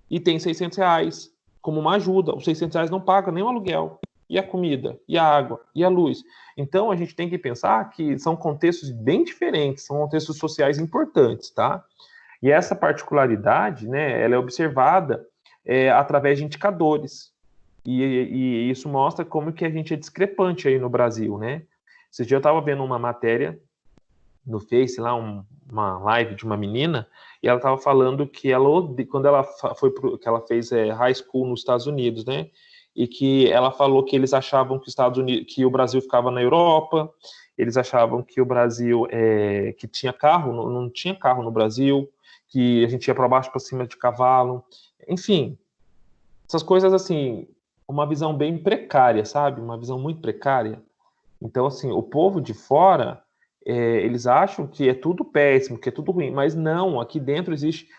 E tem R$600 como uma ajuda. Os R$600 não pagam nem o aluguel. E a comida, e a água, e a luz. Então, a gente tem que pensar que são contextos bem diferentes, são contextos sociais importantes, tá? E essa particularidade, né, ela é observada através de indicadores. E isso mostra como que a gente é discrepante aí no Brasil, né? Esse dia eu estava vendo uma matéria no Face, lá uma live de uma menina, e ela estava falando que quando ela que ela fez high school nos Estados Unidos, né? E que ela falou que eles achavam que o Brasil ficava na Europa, eles achavam que o Brasil que tinha carro, não tinha carro no Brasil, que a gente ia para baixo para cima de cavalo, enfim, essas coisas assim, uma visão bem precária, sabe? Uma visão muito precária. Então, assim, o povo de fora, eles acham que é tudo péssimo, que é tudo ruim, mas não, aqui dentro existe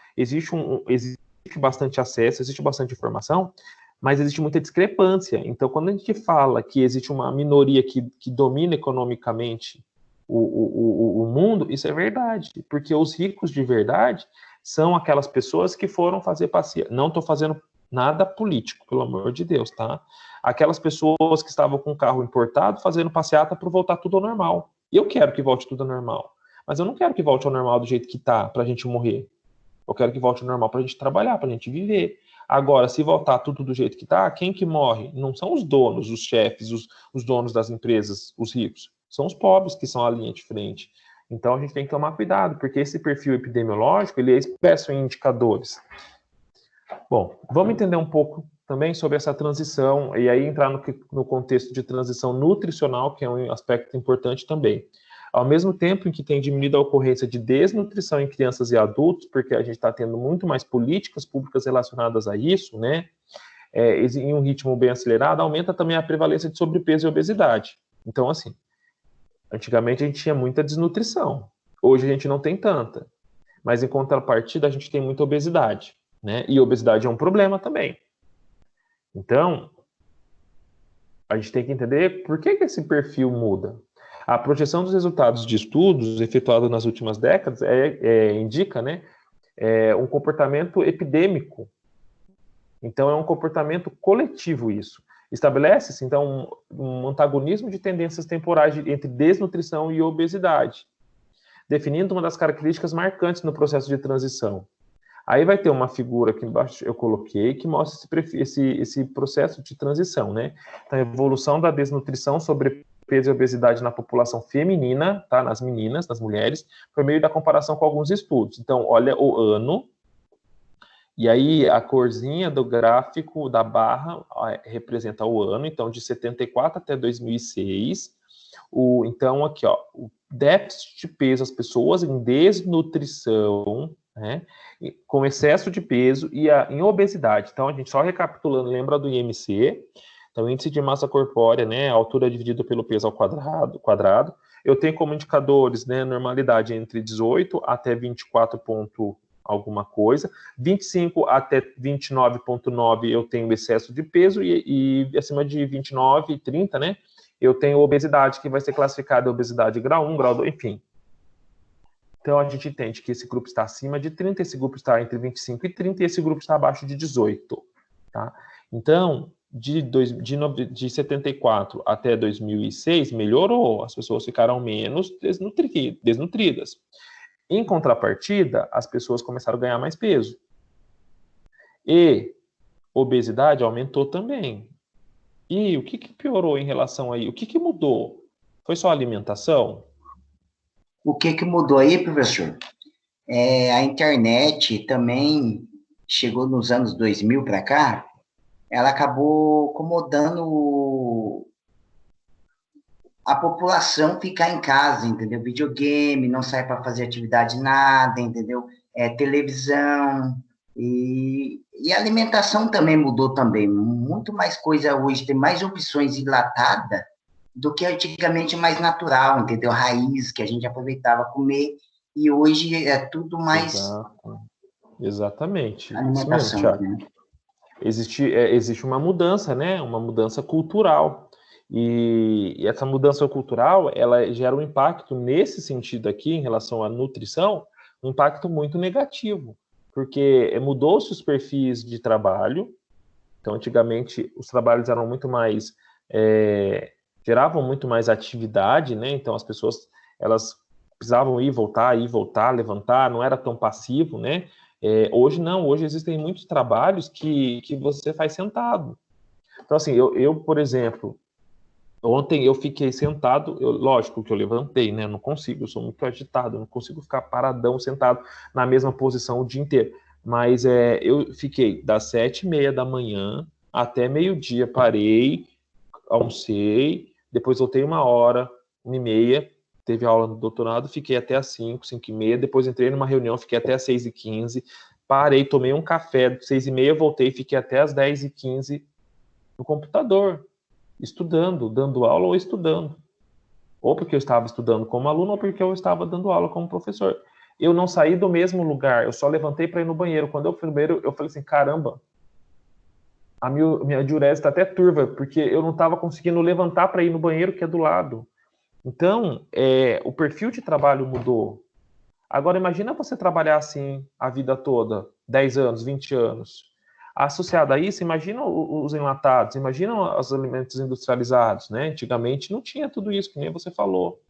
bastante acesso, existe bastante informação, mas existe muita discrepância. Então, quando a gente fala que existe uma minoria que domina economicamente o mundo, isso é verdade, porque os ricos de verdade são aquelas pessoas que foram fazer passeio. Não estou fazendo nada político, pelo amor de Deus, tá? Aquelas pessoas que estavam com o carro importado fazendo passeata para voltar tudo ao normal. E eu quero que volte tudo ao normal. Mas eu não quero que volte ao normal do jeito que tá, pra gente morrer. Eu quero que volte ao normal pra gente trabalhar, pra gente viver. Agora, se voltar tudo do jeito que tá, quem que morre? Não são os donos, os chefes, os donos das empresas, os ricos. São os pobres que são a linha de frente. Então a gente tem que tomar cuidado, porque esse perfil epidemiológico, ele é expresso em indicadores. Bom, vamos entender um pouco também sobre essa transição, e aí entrar no contexto de transição nutricional, que é um aspecto importante também. Ao mesmo tempo em que tem diminuído a ocorrência de desnutrição em crianças e adultos, porque a gente está tendo muito mais políticas públicas relacionadas a isso, né? Em um ritmo bem acelerado, aumenta também a prevalência de sobrepeso e obesidade. Então, assim, antigamente a gente tinha muita desnutrição, hoje a gente não tem tanta, mas em contrapartida a gente tem muita obesidade, né? E obesidade é um problema também. Então, a gente tem que entender por que esse perfil muda. A projeção dos resultados de estudos efetuados nas últimas décadas indica, né, um comportamento epidêmico. Então, é um comportamento coletivo isso. Estabelece-se, então, um antagonismo de tendências temporais entre desnutrição e obesidade, definindo uma das características marcantes no processo de transição. Aí vai ter uma figura aqui embaixo, eu coloquei, que mostra esse processo de transição, né? Então, a evolução da desnutrição, sobrepeso peso e obesidade na população feminina, tá? Nas meninas, nas mulheres, por meio da comparação com alguns estudos. Então, olha o ano, e aí a corzinha do gráfico da barra representa o ano, então de 74 até 2006. Então, aqui, ó, o déficit de peso, as pessoas em desnutrição, né, com excesso de peso e em obesidade. Então, a gente só recapitulando, lembra do IMC? Então, índice de massa corpórea, né, altura dividido pelo peso ao quadrado. Eu tenho como indicadores, né, normalidade entre 18 até 24 ponto alguma coisa, 25 até 29,9 eu tenho excesso de peso e acima de 29, 30, né, eu tenho obesidade, que vai ser classificada obesidade grau 1, grau 2, enfim. Então, a gente entende que esse grupo está acima de 30, esse grupo está entre 25 e 30, e esse grupo está abaixo de 18, tá? Então, de 74 até 2006, melhorou, as pessoas ficaram menos desnutridas. Em contrapartida, as pessoas começaram a ganhar mais peso. E obesidade aumentou também. E o que piorou em relação aí? O que mudou? Foi só a alimentação? O que mudou aí, professor? A internet também chegou nos anos 2000 para cá, ela acabou acomodando a população ficar em casa, entendeu? Videogame, não sai para fazer atividade nada, entendeu? Televisão e a alimentação também mudou também. Muito mais coisa hoje, tem mais opções enlatada do que antigamente mais natural, entendeu? Raiz, que a gente aproveitava comer, e hoje é tudo mais... Exatamente. Alimentação, isso mesmo, Thiago. Existe uma mudança, né? Uma mudança cultural. E essa mudança cultural, ela gera um impacto nesse sentido aqui, em relação à nutrição, um impacto muito negativo, porque mudou-se os perfis de trabalho. Então, antigamente, os trabalhos eram muito mais... geravam muito mais atividade, né? Então, as pessoas, elas precisavam ir, voltar, levantar, não era tão passivo, né? Hoje não, hoje existem muitos trabalhos que você faz sentado. Então, assim, eu por exemplo, ontem eu fiquei sentado, lógico que eu levantei, né? Não consigo, eu sou muito agitado, não consigo ficar paradão, sentado na mesma posição o dia inteiro. Mas eu fiquei das 7h30 da manhã até meio-dia, parei, almocei, depois voltei 1h, 1h30, teve aula no doutorado, fiquei até às 5, 5h30, depois entrei numa reunião, fiquei até às 6h15, parei, tomei um café, 6h30, voltei, fiquei até às 10h15 no computador, estudando, dando aula ou estudando. Ou porque eu estava estudando como aluno, ou porque eu estava dando aula como professor. Eu não saí do mesmo lugar, eu só levantei para ir no banheiro. Quando eu fui no banheiro, eu falei assim, caramba, a minha diurese está até turva, porque eu não estava conseguindo levantar para ir no banheiro, que é do lado. Então, o perfil de trabalho mudou. Agora, imagina você trabalhar assim a vida toda, 10 anos, 20 anos. Associado a isso, imagina os enlatados, imagina os alimentos industrializados, né? Antigamente não tinha tudo isso, que nem você falou.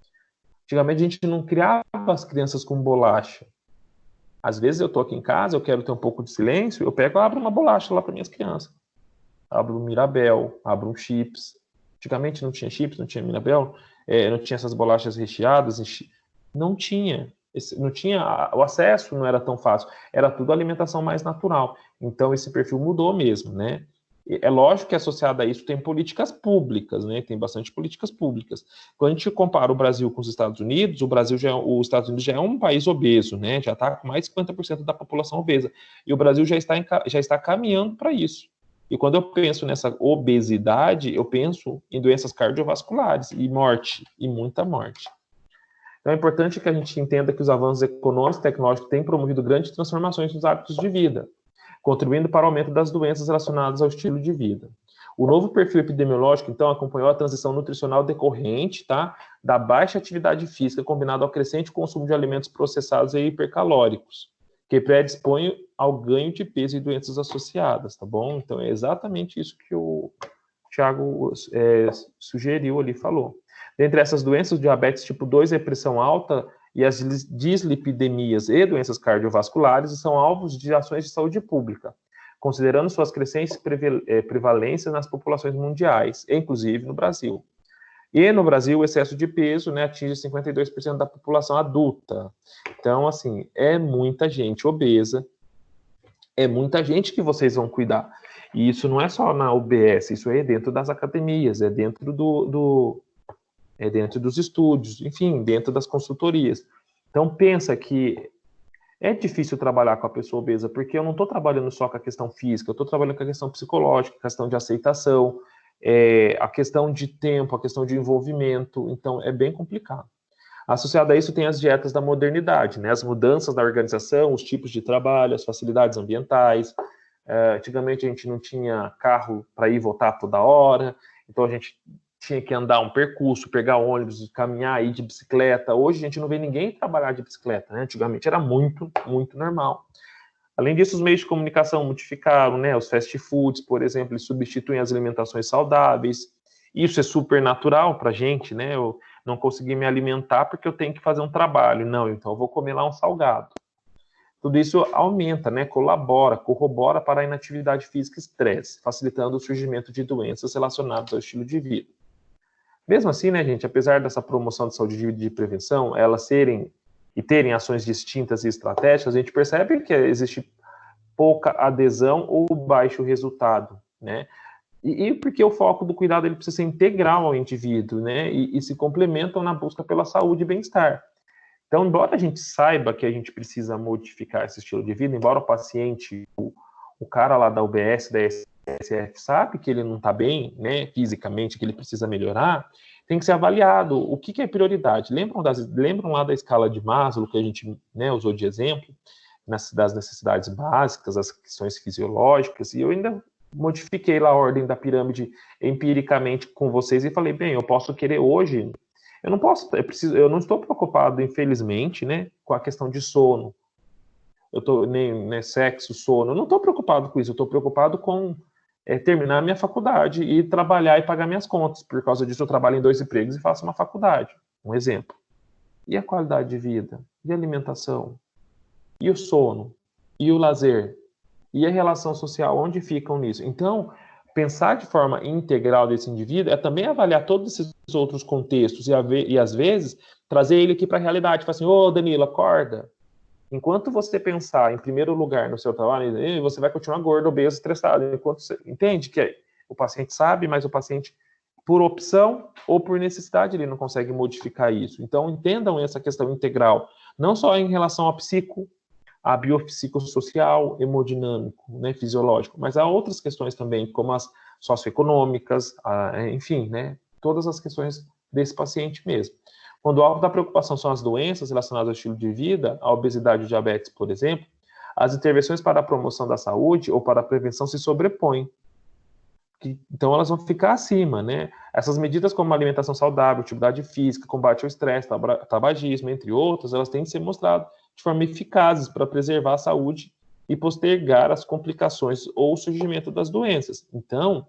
Antigamente a gente não criava as crianças com bolacha. Às vezes eu estou aqui em casa, eu quero ter um pouco de silêncio, eu pego e abro uma bolacha lá para minhas crianças. Abro um Mirabel, abro um chips. Antigamente não tinha chips, não tinha Mirabel, não tinha essas bolachas recheadas, não tinha. Não tinha, o acesso não era tão fácil, era tudo alimentação mais natural. Então esse perfil mudou mesmo, né? É lógico que associado a isso tem políticas públicas, né? Tem bastante políticas públicas. Quando a gente compara o Brasil com os Estados Unidos, os Estados Unidos já é um país obeso, né? Já está com mais de 50% da população obesa. E o Brasil já está caminhando para isso. E quando eu penso nessa obesidade, eu penso em doenças cardiovasculares e morte, e muita morte. Então é importante que a gente entenda que os avanços econômicos e tecnológicos têm promovido grandes transformações nos hábitos de vida, contribuindo para o aumento das doenças relacionadas ao estilo de vida. O novo perfil epidemiológico, então, acompanhou a transição nutricional decorrente, tá, da baixa atividade física combinada ao crescente consumo de alimentos processados e hipercalóricos, que predispõe ao ganho de peso e doenças associadas, tá bom? Então é exatamente isso que o Thiago sugeriu ali, falou. Dentre essas doenças, diabetes tipo 2 e pressão alta e as dislipidemias e doenças cardiovasculares são alvos de ações de saúde pública, considerando suas crescentes prevalências nas populações mundiais, inclusive no Brasil. E no Brasil, o excesso de peso, né, atinge 52% da população adulta. Então, assim, é muita gente obesa, é muita gente que vocês vão cuidar. E isso não é só na UBS, isso é dentro das academias, é dentro é dentro dos estúdios, enfim, dentro das consultorias. Então, pensa que é difícil trabalhar com a pessoa obesa, porque eu não estou trabalhando só com a questão física, eu estou trabalhando com a questão psicológica, a questão de aceitação, a questão de tempo, a questão de envolvimento, então é bem complicado. Associado a isso tem as dietas da modernidade, né? As mudanças da organização, os tipos de trabalho, as facilidades ambientais. Antigamente a gente não tinha carro para ir e voltar toda hora, então a gente tinha que andar um percurso, pegar ônibus, caminhar, ir de bicicleta. Hoje a gente não vê ninguém trabalhar de bicicleta, né? Antigamente era muito, muito normal. Além disso, os meios de comunicação modificaram, né? Os fast foods, por exemplo, eles substituem as alimentações saudáveis. Isso é super natural para a gente, né? Eu não consegui me alimentar porque eu tenho que fazer um trabalho. Não, então eu vou comer lá um salgado. Tudo isso aumenta, né? Colabora, corrobora para a inatividade física e estresse, facilitando o surgimento de doenças relacionadas ao estilo de vida. Mesmo assim, né, gente, apesar dessa promoção de saúde e de prevenção, elas terem ações distintas e estratégicas, a gente percebe que existe pouca adesão ou baixo resultado, né? E porque o foco do cuidado ele precisa ser integral ao indivíduo, né? E se complementam na busca pela saúde e bem-estar. Então, embora a gente saiba que a gente precisa modificar esse estilo de vida, embora o paciente, o cara lá da UBS, da SF, sabe que ele não está bem, né, fisicamente, que ele precisa melhorar, tem que ser avaliado o que é prioridade. Lembram lá da escala de Maslow, que a gente, né, usou de exemplo, das necessidades básicas, as questões fisiológicas, e eu ainda modifiquei lá a ordem da pirâmide empiricamente com vocês e falei, bem, eu posso querer hoje, eu não estou preocupado, infelizmente, né, com a questão de sono. Nem sexo, sono, eu não estou preocupado com isso, eu estou preocupado com terminar a minha faculdade e trabalhar e pagar minhas contas. Por causa disso, eu trabalho em 2 empregos e faço uma faculdade. Um exemplo. E a qualidade de vida? E a alimentação? E o sono? E o lazer? E a relação social? Onde ficam nisso? Então, pensar de forma integral desse indivíduo é também avaliar todos esses outros contextos e às vezes, trazer ele aqui para a realidade. Falar assim, ô Danilo, acorda. Enquanto você pensar em primeiro lugar no seu trabalho, você vai continuar gordo, obeso, estressado. Enquanto você entende que o paciente sabe, mas o paciente, por opção ou por necessidade, ele não consegue modificar isso. Então, entendam essa questão integral, não só em relação ao a biopsicossocial, hemodinâmico, né, fisiológico, mas há outras questões também, como as socioeconômicas, enfim, né, todas as questões desse paciente mesmo. Quando o alvo da preocupação são as doenças relacionadas ao estilo de vida, a obesidade e o diabetes, por exemplo, as intervenções para a promoção da saúde ou para a prevenção se sobrepõem. Então, elas vão ficar acima, né? Essas medidas como alimentação saudável, atividade física, combate ao estresse, tabagismo, entre outras, elas têm de ser mostradas de forma eficazes para preservar a saúde e postergar as complicações ou o surgimento das doenças. Então,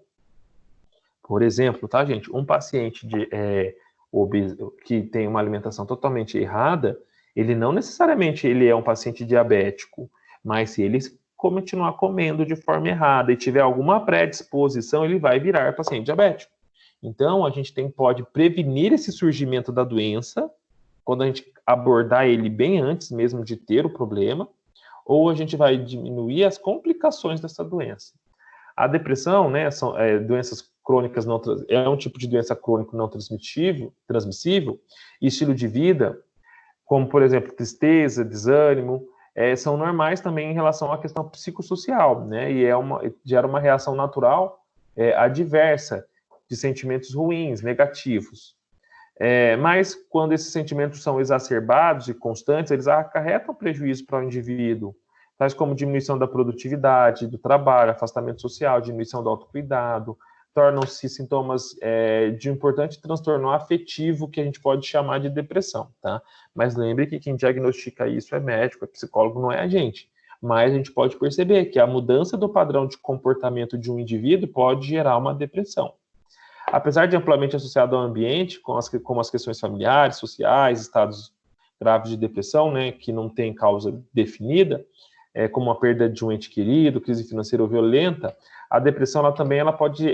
por exemplo, tá, gente? Um paciente que tem uma alimentação totalmente errada, ele não necessariamente ele é um paciente diabético, mas se ele continuar comendo de forma errada e tiver alguma predisposição, ele vai virar paciente diabético. Então, a gente pode prevenir esse surgimento da doença, quando a gente abordar ele bem antes mesmo de ter o problema, ou a gente vai diminuir as complicações dessa doença. A depressão, né, são doenças crônicas é um tipo de doença crônica não transmissível, e estilo de vida, como, por exemplo, tristeza, desânimo, são normais também em relação à questão psicossocial, né, e gera uma reação natural adversa de sentimentos ruins, negativos. Mas quando esses sentimentos são exacerbados e constantes, eles acarretam prejuízo para o indivíduo, tais como diminuição da produtividade, do trabalho, afastamento social, diminuição do autocuidado, tornam-se sintomas de um importante transtorno afetivo que a gente pode chamar de depressão, tá? Mas lembre que quem diagnostica isso é médico, é psicólogo, não é a gente. Mas a gente pode perceber que a mudança do padrão de comportamento de um indivíduo pode gerar uma depressão. Apesar de amplamente associado ao ambiente, como as questões familiares, sociais, estados graves de depressão, né, que não tem causa definida, como a perda de um ente querido, crise financeira ou violenta, a depressão ela pode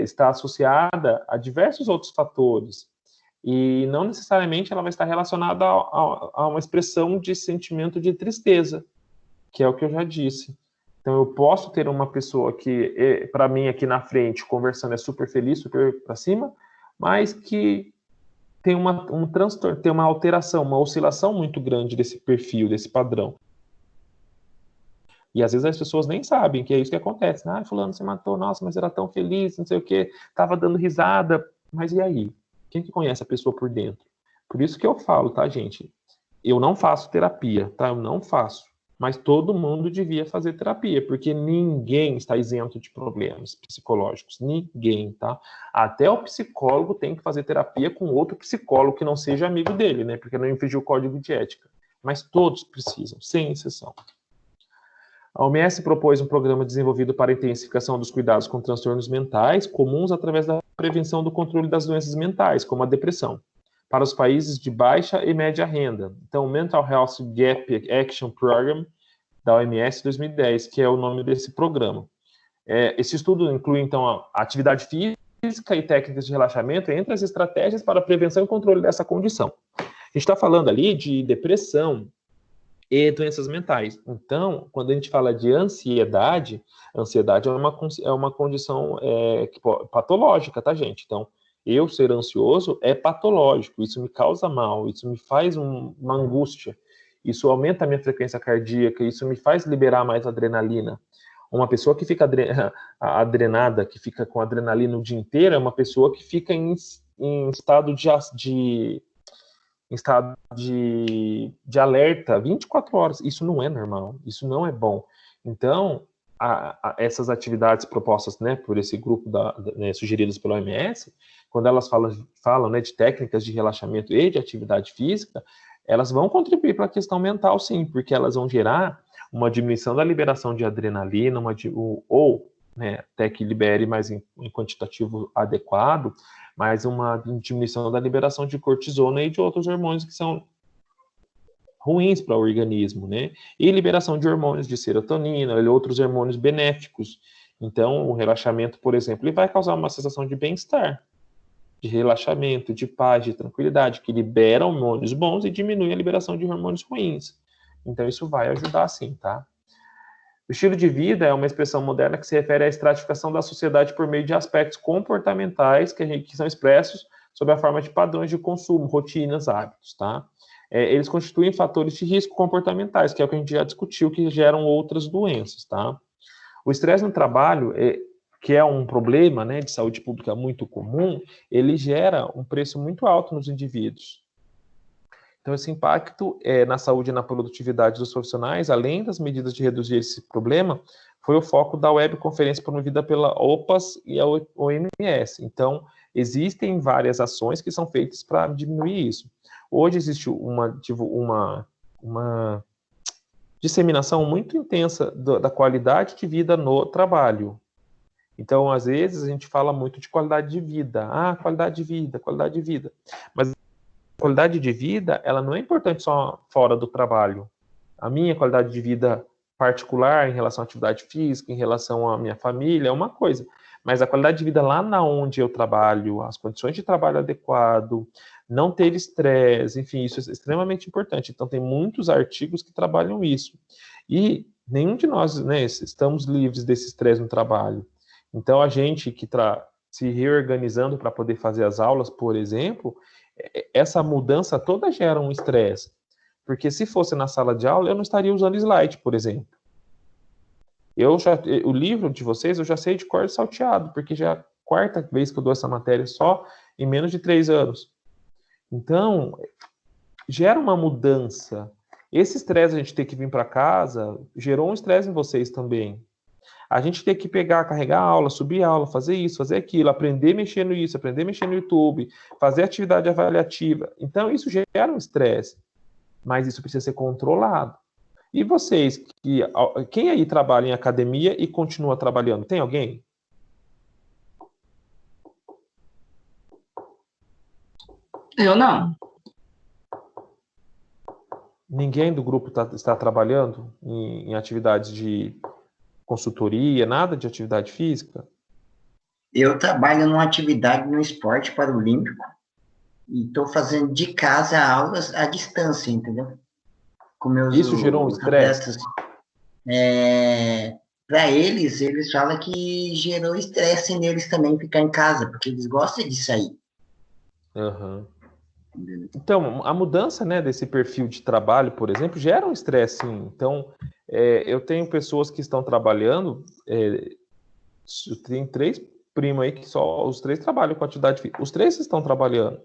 estar associada a diversos outros fatores. E não necessariamente ela vai estar relacionada a uma expressão de sentimento de tristeza, que é o que eu já disse. Então, eu posso ter uma pessoa que, para mim, aqui na frente, conversando, é super feliz, super para cima, mas que tem um transtorno, tem uma alteração, uma oscilação muito grande desse perfil, desse padrão. E às vezes as pessoas nem sabem que é isso que acontece. Ah, fulano se matou, nossa, mas era tão feliz, não sei o quê, tava dando risada. Mas e aí? Quem que conhece a pessoa por dentro? Por isso que eu falo, tá, gente? Eu não faço terapia, tá? Eu não faço. Mas todo mundo devia fazer terapia, porque ninguém está isento de problemas psicológicos. Ninguém, tá? Até o psicólogo tem que fazer terapia com outro psicólogo que não seja amigo dele, né? Porque não infringiu o código de ética. Mas todos precisam, sem exceção. A OMS propôs um programa desenvolvido para a intensificação dos cuidados com transtornos mentais comuns através da prevenção do controle das doenças mentais, como a depressão, para os países de baixa e média renda. Então, o Mental Health Gap Action Program da OMS 2010, que é o nome desse programa. Esse estudo inclui, então, a atividade física e técnicas de relaxamento entre as estratégias para a prevenção e controle dessa condição. A gente está falando ali de depressão e doenças mentais. Então, quando a gente fala de ansiedade, ansiedade é uma condição patológica, tá, gente? Então, eu ser ansioso é patológico, isso me causa mal, isso me faz uma angústia, isso aumenta a minha frequência cardíaca, isso me faz liberar mais adrenalina. Uma pessoa que fica adrenada, que fica com adrenalina o dia inteiro, é uma pessoa que fica em estado de alerta 24 horas. Isso não é normal, isso não é bom. Então, essas atividades propostas, né, por esse grupo sugeridas pela OMS, quando elas falam, né, de técnicas de relaxamento e de atividade física, elas vão contribuir para a questão mental, sim, porque elas vão gerar uma diminuição da liberação de adrenalina, né, até que libere mais em quantitativo adequado, mas uma diminuição da liberação de cortisona e de outros hormônios que são ruins para o organismo, né? E liberação de hormônios de serotonina e outros hormônios benéficos. Então, o relaxamento, por exemplo, ele vai causar uma sensação de bem-estar, de relaxamento, de paz, de tranquilidade, que libera hormônios bons e diminui a liberação de hormônios ruins. Então, isso vai ajudar sim, tá? O estilo de vida é uma expressão moderna que se refere à estratificação da sociedade por meio de aspectos comportamentais que são expressos sob a forma de padrões de consumo, rotinas, hábitos, tá? Eles constituem fatores de risco comportamentais, que é o que a gente já discutiu, que geram outras doenças, tá? O estresse no trabalho, que é um problema, né, de saúde pública muito comum, ele gera um preço muito alto nos indivíduos. Então, esse impacto na saúde e na produtividade dos profissionais, além das medidas de reduzir esse problema, foi o foco da webconferência promovida pela OPAS e a OMS. Então, existem várias ações que são feitas para diminuir isso. Hoje existe uma disseminação muito intensa da qualidade de vida no trabalho. Então, às vezes, a gente fala muito de qualidade de vida. Ah, qualidade de vida, qualidade de vida. Mas qualidade de vida, ela não é importante só fora do trabalho. A minha qualidade de vida particular em relação à atividade física, em relação à minha família, é uma coisa. Mas a qualidade de vida lá na onde eu trabalho, as condições de trabalho adequado, não ter estresse, enfim, isso é extremamente importante. Então, tem muitos artigos que trabalham isso. E nenhum de nós, né, estamos livres desse estresse no trabalho. Então, a gente que está se reorganizando para poder fazer as aulas, por exemplo, essa mudança toda gera um estresse. Porque se fosse na sala de aula, eu não estaria usando slide, por exemplo. O livro de vocês eu já sei de cor salteado, porque já é a quarta vez que eu dou essa matéria só em menos de 3 anos. Então, gera uma mudança. Esse estresse a gente ter que vir para casa gerou um estresse em vocês também. A gente tem que pegar, carregar a aula, subir a aula, fazer isso, fazer aquilo, aprender mexendo nisso, aprender mexendo no YouTube, fazer atividade avaliativa. Então, isso gera um estresse, mas isso precisa ser controlado. E vocês, quem aí trabalha em academia e continua trabalhando? Tem alguém? Eu não. Ninguém do grupo está trabalhando em atividades de consultoria, nada de atividade física? Eu trabalho numa atividade no esporte paralímpico e estou fazendo de casa aulas à distância, entendeu? Com meus Isso gerou um os estresse? atletas. Para eles falam que gerou estresse neles também ficar em casa, porque eles gostam de sair. Uhum. Entendeu? Então, a mudança, né, desse perfil de trabalho, por exemplo, gera um estresse, sim. Então, eu tenho pessoas que estão trabalhando, tem 3 primos aí que só os 3 trabalham com atividade física. Os 3 estão trabalhando.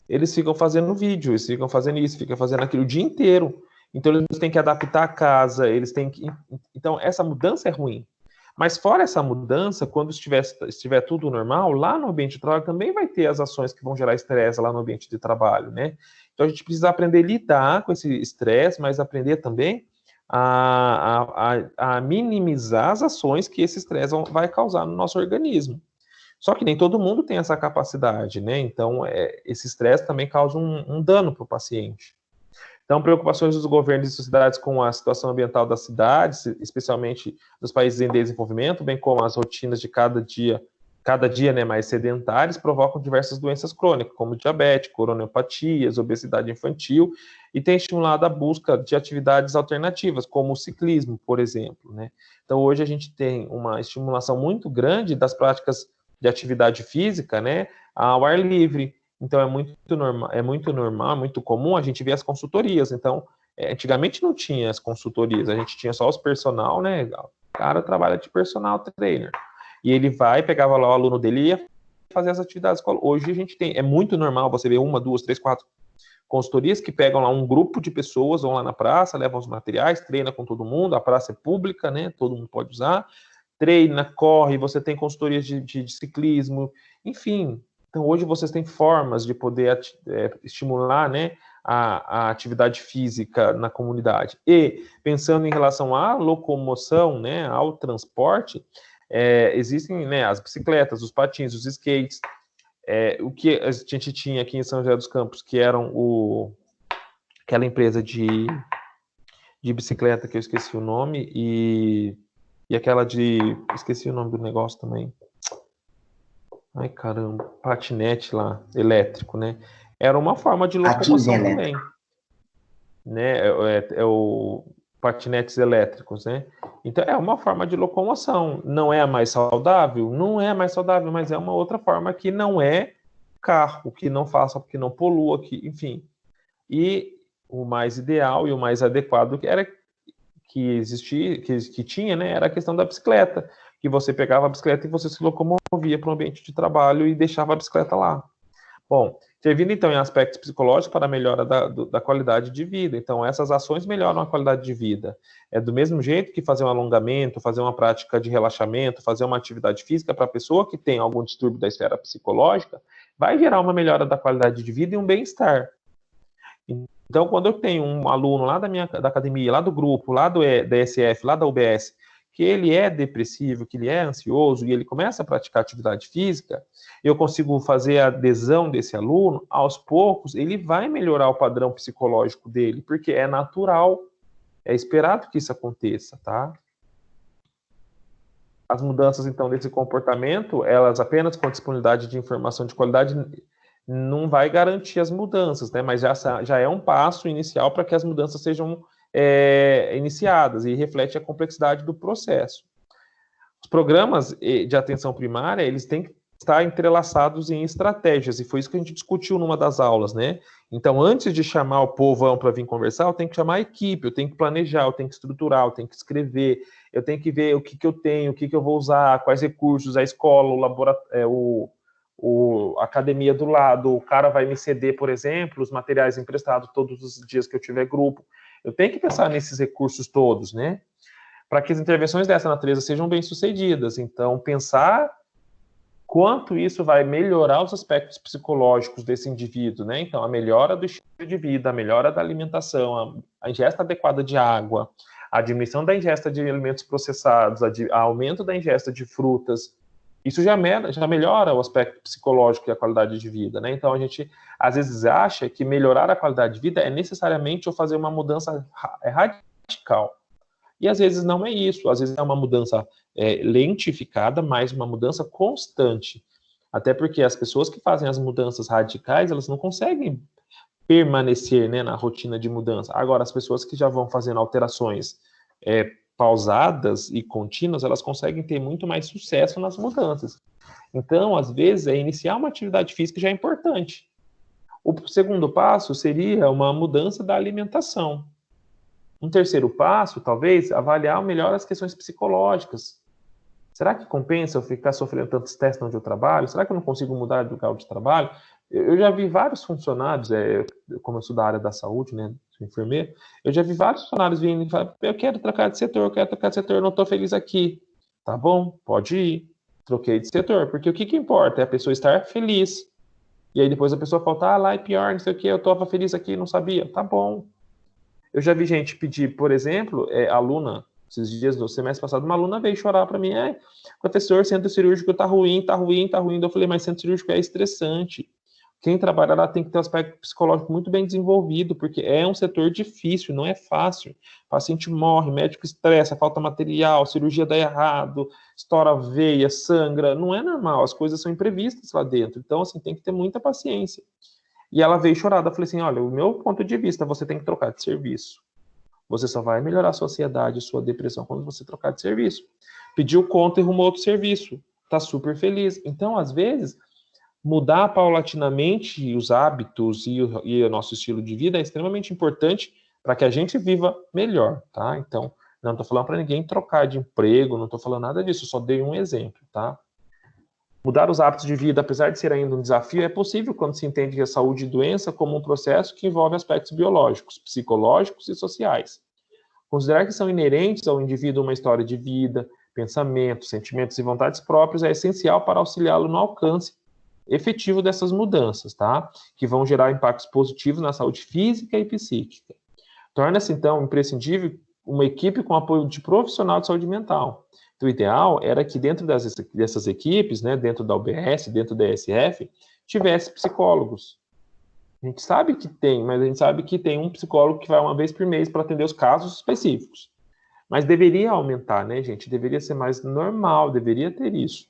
Eles ficam fazendo vídeo, eles ficam fazendo isso, ficam fazendo aquilo o dia inteiro. Então, eles têm que adaptar a casa, eles têm que... Então, essa mudança é ruim. Mas fora essa mudança, quando estiver tudo normal, lá no ambiente de trabalho também vai ter as ações que vão gerar estresse lá no ambiente de trabalho, né? Então a gente precisa aprender a lidar com esse estresse, mas aprender também a minimizar as ações que esse estresse vai causar no nosso organismo. Só que nem todo mundo tem essa capacidade, né? Então esse estresse também causa um dano para o paciente. Então, preocupações dos governos e sociedades com a situação ambiental das cidades, especialmente dos países em desenvolvimento, bem como as rotinas de cada dia, né, mais sedentárias, provocam diversas doenças crônicas, como diabetes, coronariopatias, obesidade infantil, e tem estimulado a busca de atividades alternativas, como o ciclismo, por exemplo, né? Então, hoje a gente tem uma estimulação muito grande das práticas de atividade física, né, ao ar livre. Então é muito normal, muito comum a gente ver as consultorias. Então, antigamente não tinha as consultorias, a gente tinha só os personal, né? O cara trabalha de personal trainer. E ele vai, pegava lá o aluno dele e ia fazer as atividades. Hoje a gente tem, é muito normal você ver 1, 2, 3, 4 consultorias que pegam lá um grupo de pessoas, vão lá na praça, levam os materiais, treina com todo mundo, a praça é pública, né? Todo mundo pode usar. Treina, corre, você tem consultorias de ciclismo, enfim. Então, hoje vocês têm formas de poder estimular, né, a atividade física na comunidade. E, pensando em relação à locomoção, né, ao transporte, existem, né, as bicicletas, os patins, os skates, o que a gente tinha aqui em São José dos Campos, que eram aquela empresa de bicicleta, que eu esqueci o nome, e aquela esqueci o nome do negócio também. Ai, caramba, patinete lá, elétrico, né? Era uma forma de locomoção também, né? O patinetes elétricos, né? Então, é uma forma de locomoção. Não é a mais saudável? Não é a mais saudável, mas é uma outra forma que não é carro, que não faça, que não polua, enfim. E o mais ideal e o mais adequado era que existia, que tinha, né? Era a questão da bicicleta, que você pegava a bicicleta e você se locomovia para o ambiente de trabalho e deixava a bicicleta lá. Bom, servindo então em aspectos psicológicos para a melhora da qualidade de vida. Então, essas ações melhoram a qualidade de vida. É do mesmo jeito que fazer um alongamento, fazer uma prática de relaxamento, fazer uma atividade física para a pessoa que tem algum distúrbio da esfera psicológica, vai gerar uma melhora da qualidade de vida e um bem-estar. Então, quando eu tenho um aluno lá da academia, lá do grupo, lá da SF, lá da UBS, que ele é depressivo, que ele é ansioso, e ele começa a praticar atividade física, eu consigo fazer a adesão desse aluno, aos poucos, ele vai melhorar o padrão psicológico dele, porque é natural, é esperado que isso aconteça, tá? As mudanças, então, desse comportamento, elas apenas com disponibilidade de informação de qualidade não vai garantir as mudanças, né? Mas já é um passo inicial para que as mudanças sejam iniciadas e reflete a complexidade do processo. Os programas de atenção primária, eles têm que estar entrelaçados em estratégias, e foi isso que a gente discutiu numa das aulas, né? Então, antes de chamar o povão para vir conversar, eu tenho que chamar a equipe, eu tenho que planejar, eu tenho que estruturar, eu tenho que escrever, eu tenho que ver o que eu tenho, o que eu vou usar, quais recursos, a escola, o laboratório, a academia do lado, o cara vai me ceder, por exemplo, os materiais emprestados todos os dias que eu tiver grupo. Eu tenho que pensar nesses recursos todos, né? Para que as intervenções dessa natureza sejam bem-sucedidas. Então, pensar quanto isso vai melhorar os aspectos psicológicos desse indivíduo, né? Então, a melhora do estilo de vida, a melhora da alimentação, a ingesta adequada de água, a diminuição da ingesta de alimentos processados, a aumento da ingesta de frutas, Isso já melhora o aspecto psicológico e a qualidade de vida, né? Então, a gente, às vezes, acha que melhorar a qualidade de vida é necessariamente eu fazer uma mudança radical. E, às vezes, não é isso. Às vezes, é uma mudança lentificada, mas uma mudança constante. Até porque as pessoas que fazem as mudanças radicais, elas não conseguem permanecer, né, na rotina de mudança. Agora, as pessoas que já vão fazendo alterações pausadas e contínuas, elas conseguem ter muito mais sucesso nas mudanças. Então, às vezes, iniciar uma atividade física já é importante. O segundo passo seria uma mudança da alimentação. Um terceiro passo, talvez, avaliar melhor as questões psicológicas. Será que compensa eu ficar sofrendo tantos testes onde eu trabalho? Será que eu não consigo mudar de lugar de trabalho? Eu já vi vários funcionários, como eu sou da área da saúde, né, sou enfermeiro, eu já vi vários funcionários vindo e falando, eu quero trocar de setor, eu não estou feliz aqui. Tá bom, pode ir. Troquei de setor, porque o que importa é a pessoa estar feliz. E aí depois a pessoa fala, lá é pior, não sei o que, eu estava feliz aqui, não sabia. Tá bom. Eu já vi gente pedir, por exemplo, aluna, esses dias do semestre passado, uma aluna veio chorar para mim, professor, centro cirúrgico tá ruim. Eu falei, mas centro cirúrgico é estressante. Quem trabalha lá tem que ter um aspecto psicológico muito bem desenvolvido, porque é um setor difícil, não é fácil. O paciente morre, médico estressa, falta material, cirurgia dá errado, estoura a veia, sangra. Não é normal, as coisas são imprevistas lá dentro. Então, assim, tem que ter muita paciência. E ela veio chorada, eu falei assim, olha, o meu ponto de vista, você tem que trocar de serviço. Você só vai melhorar a sua ansiedade, a sua depressão quando você trocar de serviço. Pediu conta e arrumou outro serviço. Tá super feliz. Então, às vezes, mudar paulatinamente os hábitos e o nosso estilo de vida é extremamente importante para que a gente viva melhor, tá? Então, não estou falando para ninguém trocar de emprego, não estou falando nada disso, só dei um exemplo, tá? Mudar os hábitos de vida, apesar de ser ainda um desafio, é possível quando se entende a saúde e doença como um processo que envolve aspectos biológicos, psicológicos e sociais. Considerar que são inerentes ao indivíduo uma história de vida, pensamentos, sentimentos e vontades próprios é essencial para auxiliá-lo no alcance efetivo dessas mudanças, tá? Que vão gerar impactos positivos na saúde física e psíquica. Torna-se, então, imprescindível uma equipe com apoio de profissional de saúde mental. Então, o ideal era que dentro dessas equipes, né, dentro da UBS, dentro da ESF, tivesse psicólogos. A gente sabe que tem, mas a gente sabe que tem um psicólogo que vai uma vez por mês para atender os casos específicos. Mas deveria aumentar, né, gente? Deveria ser mais normal, deveria ter isso.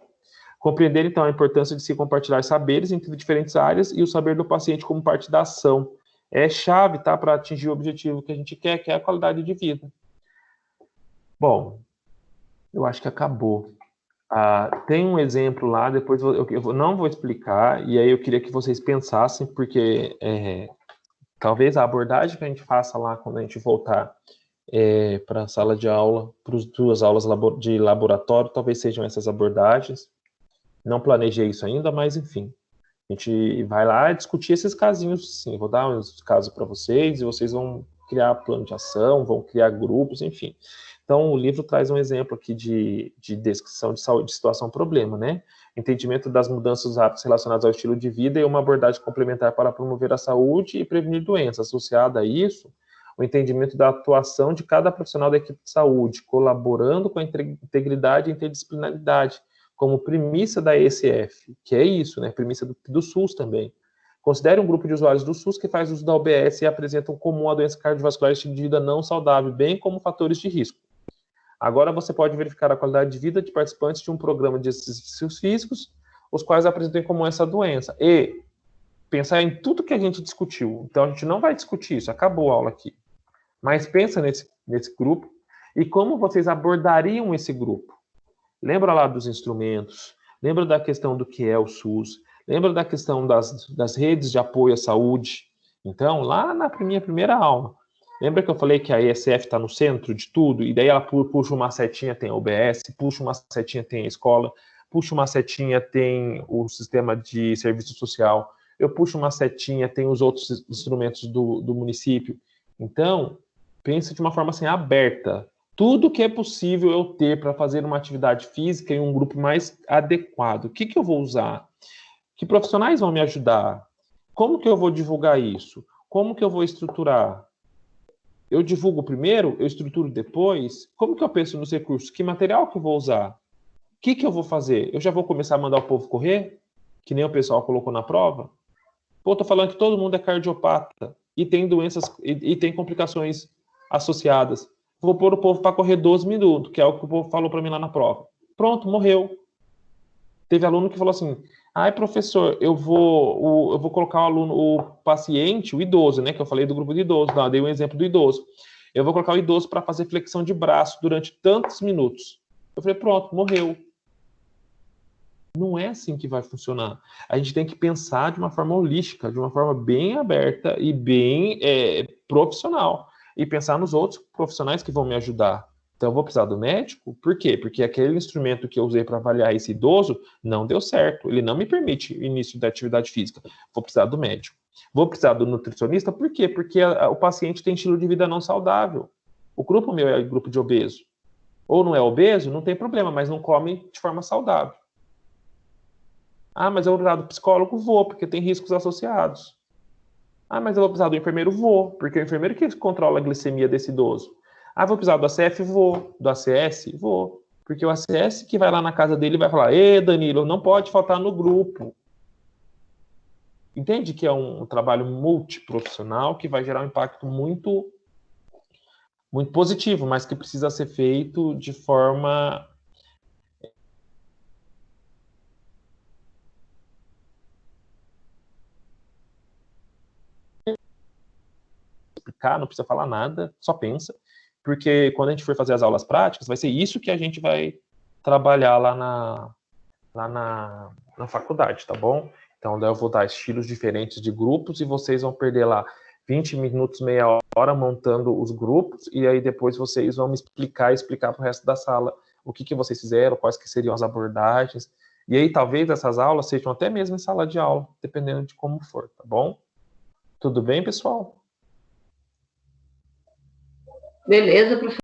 Compreender, então, a importância de se compartilhar saberes entre diferentes áreas e o saber do paciente como parte da ação. É chave, tá, para atingir o objetivo que a gente quer, que é a qualidade de vida. Bom, eu acho que acabou. Tem um exemplo lá, depois eu não vou explicar, e aí eu queria que vocês pensassem, porque talvez a abordagem que a gente faça lá quando a gente voltar para a sala de aula, para as 2 aulas de laboratório, talvez sejam essas abordagens. Não planejei isso ainda, mas enfim. A gente vai lá discutir esses casinhos, sim. Vou dar uns casos para vocês e vocês vão criar plano de ação, vão criar grupos, enfim. Então, o livro traz um exemplo aqui de descrição de saúde, de situação-problema, né? Entendimento das mudanças dos hábitos relacionados ao estilo de vida e uma abordagem complementar para promover a saúde e prevenir doenças. Associada a isso, o entendimento da atuação de cada profissional da equipe de saúde, colaborando com a integridade e interdisciplinaridade, como premissa da ESF, que é isso, né? Premissa do SUS também. Considere um grupo de usuários do SUS que faz uso da OBS e apresentam comum a doença cardiovascular e estilo de vida não saudável, bem como fatores de risco. Agora você pode verificar a qualidade de vida de participantes de um programa de exercícios físicos, os quais apresentam comum essa doença. E pensar em tudo que a gente discutiu. Então, a gente não vai discutir isso, acabou a aula aqui. Mas pensa nesse grupo e como vocês abordariam esse grupo. Lembra lá dos instrumentos, lembra da questão do que é o SUS, lembra da questão das redes de apoio à saúde. Então, lá na minha primeira aula, lembra que eu falei que a ESF está no centro de tudo? E daí ela puxa uma setinha, tem a UBS, puxa uma setinha, tem a escola, puxa uma setinha, tem o sistema de serviço social, eu puxo uma setinha, tem os outros instrumentos do município. Então, pense de uma forma assim, aberta. Tudo que é possível eu ter para fazer uma atividade física em um grupo mais adequado. O que eu vou usar? Que profissionais vão me ajudar? Como que eu vou divulgar isso? Como que eu vou estruturar? Eu divulgo primeiro? Eu estruturo depois? Como que eu penso nos recursos? Que material que eu vou usar? que eu vou fazer? Eu já vou começar a mandar o povo correr? Que nem o pessoal colocou na prova? Pô, tô falando que todo mundo é cardiopata e tem doenças e tem complicações associadas. Vou pôr o povo para correr 12 minutos, que é o que o povo falou para mim lá na prova. Pronto, morreu. Teve aluno que falou assim: ai, professor, eu vou colocar o paciente, o idoso, né? Que eu falei do grupo de idosos, não, eu dei um exemplo do idoso. Eu vou colocar o idoso para fazer flexão de braço durante tantos minutos. Eu falei, pronto, morreu. Não é assim que vai funcionar. A gente tem que pensar de uma forma holística, de uma forma bem aberta e bem profissional. E pensar nos outros profissionais que vão me ajudar. Então, eu vou precisar do médico? Por quê? Porque aquele instrumento que eu usei para avaliar esse idoso não deu certo. Ele não me permite início da atividade física. Vou precisar do médico. Vou precisar do nutricionista? Por quê? Porque o paciente tem estilo de vida não saudável. O grupo meu é o grupo de obeso. Ou não é obeso, não tem problema, mas não come de forma saudável. Ah, mas eu vou precisar do psicólogo? Vou, porque tem riscos associados. Ah, mas eu vou precisar do enfermeiro? Vou, porque é o enfermeiro que controla a glicemia desse idoso. Ah, vou precisar do ACF? Vou. Do ACS? Vou. Porque o ACS que vai lá na casa dele vai falar: Ê, Danilo, não pode faltar no grupo. Entende que é um trabalho multiprofissional que vai gerar um impacto muito, muito positivo, mas que precisa ser feito de forma... explicar, não precisa falar nada, só pensa, porque quando a gente for fazer as aulas práticas, vai ser isso que a gente vai trabalhar lá na faculdade, tá bom? Então, daí eu vou dar estilos diferentes de grupos e vocês vão perder lá 20 minutos, meia hora montando os grupos, e aí depois vocês vão me explicar para o resto da sala o que vocês fizeram, quais que seriam as abordagens, e aí talvez essas aulas sejam até mesmo em sala de aula, dependendo de como for, tá bom? Tudo bem, pessoal? Beleza, professor.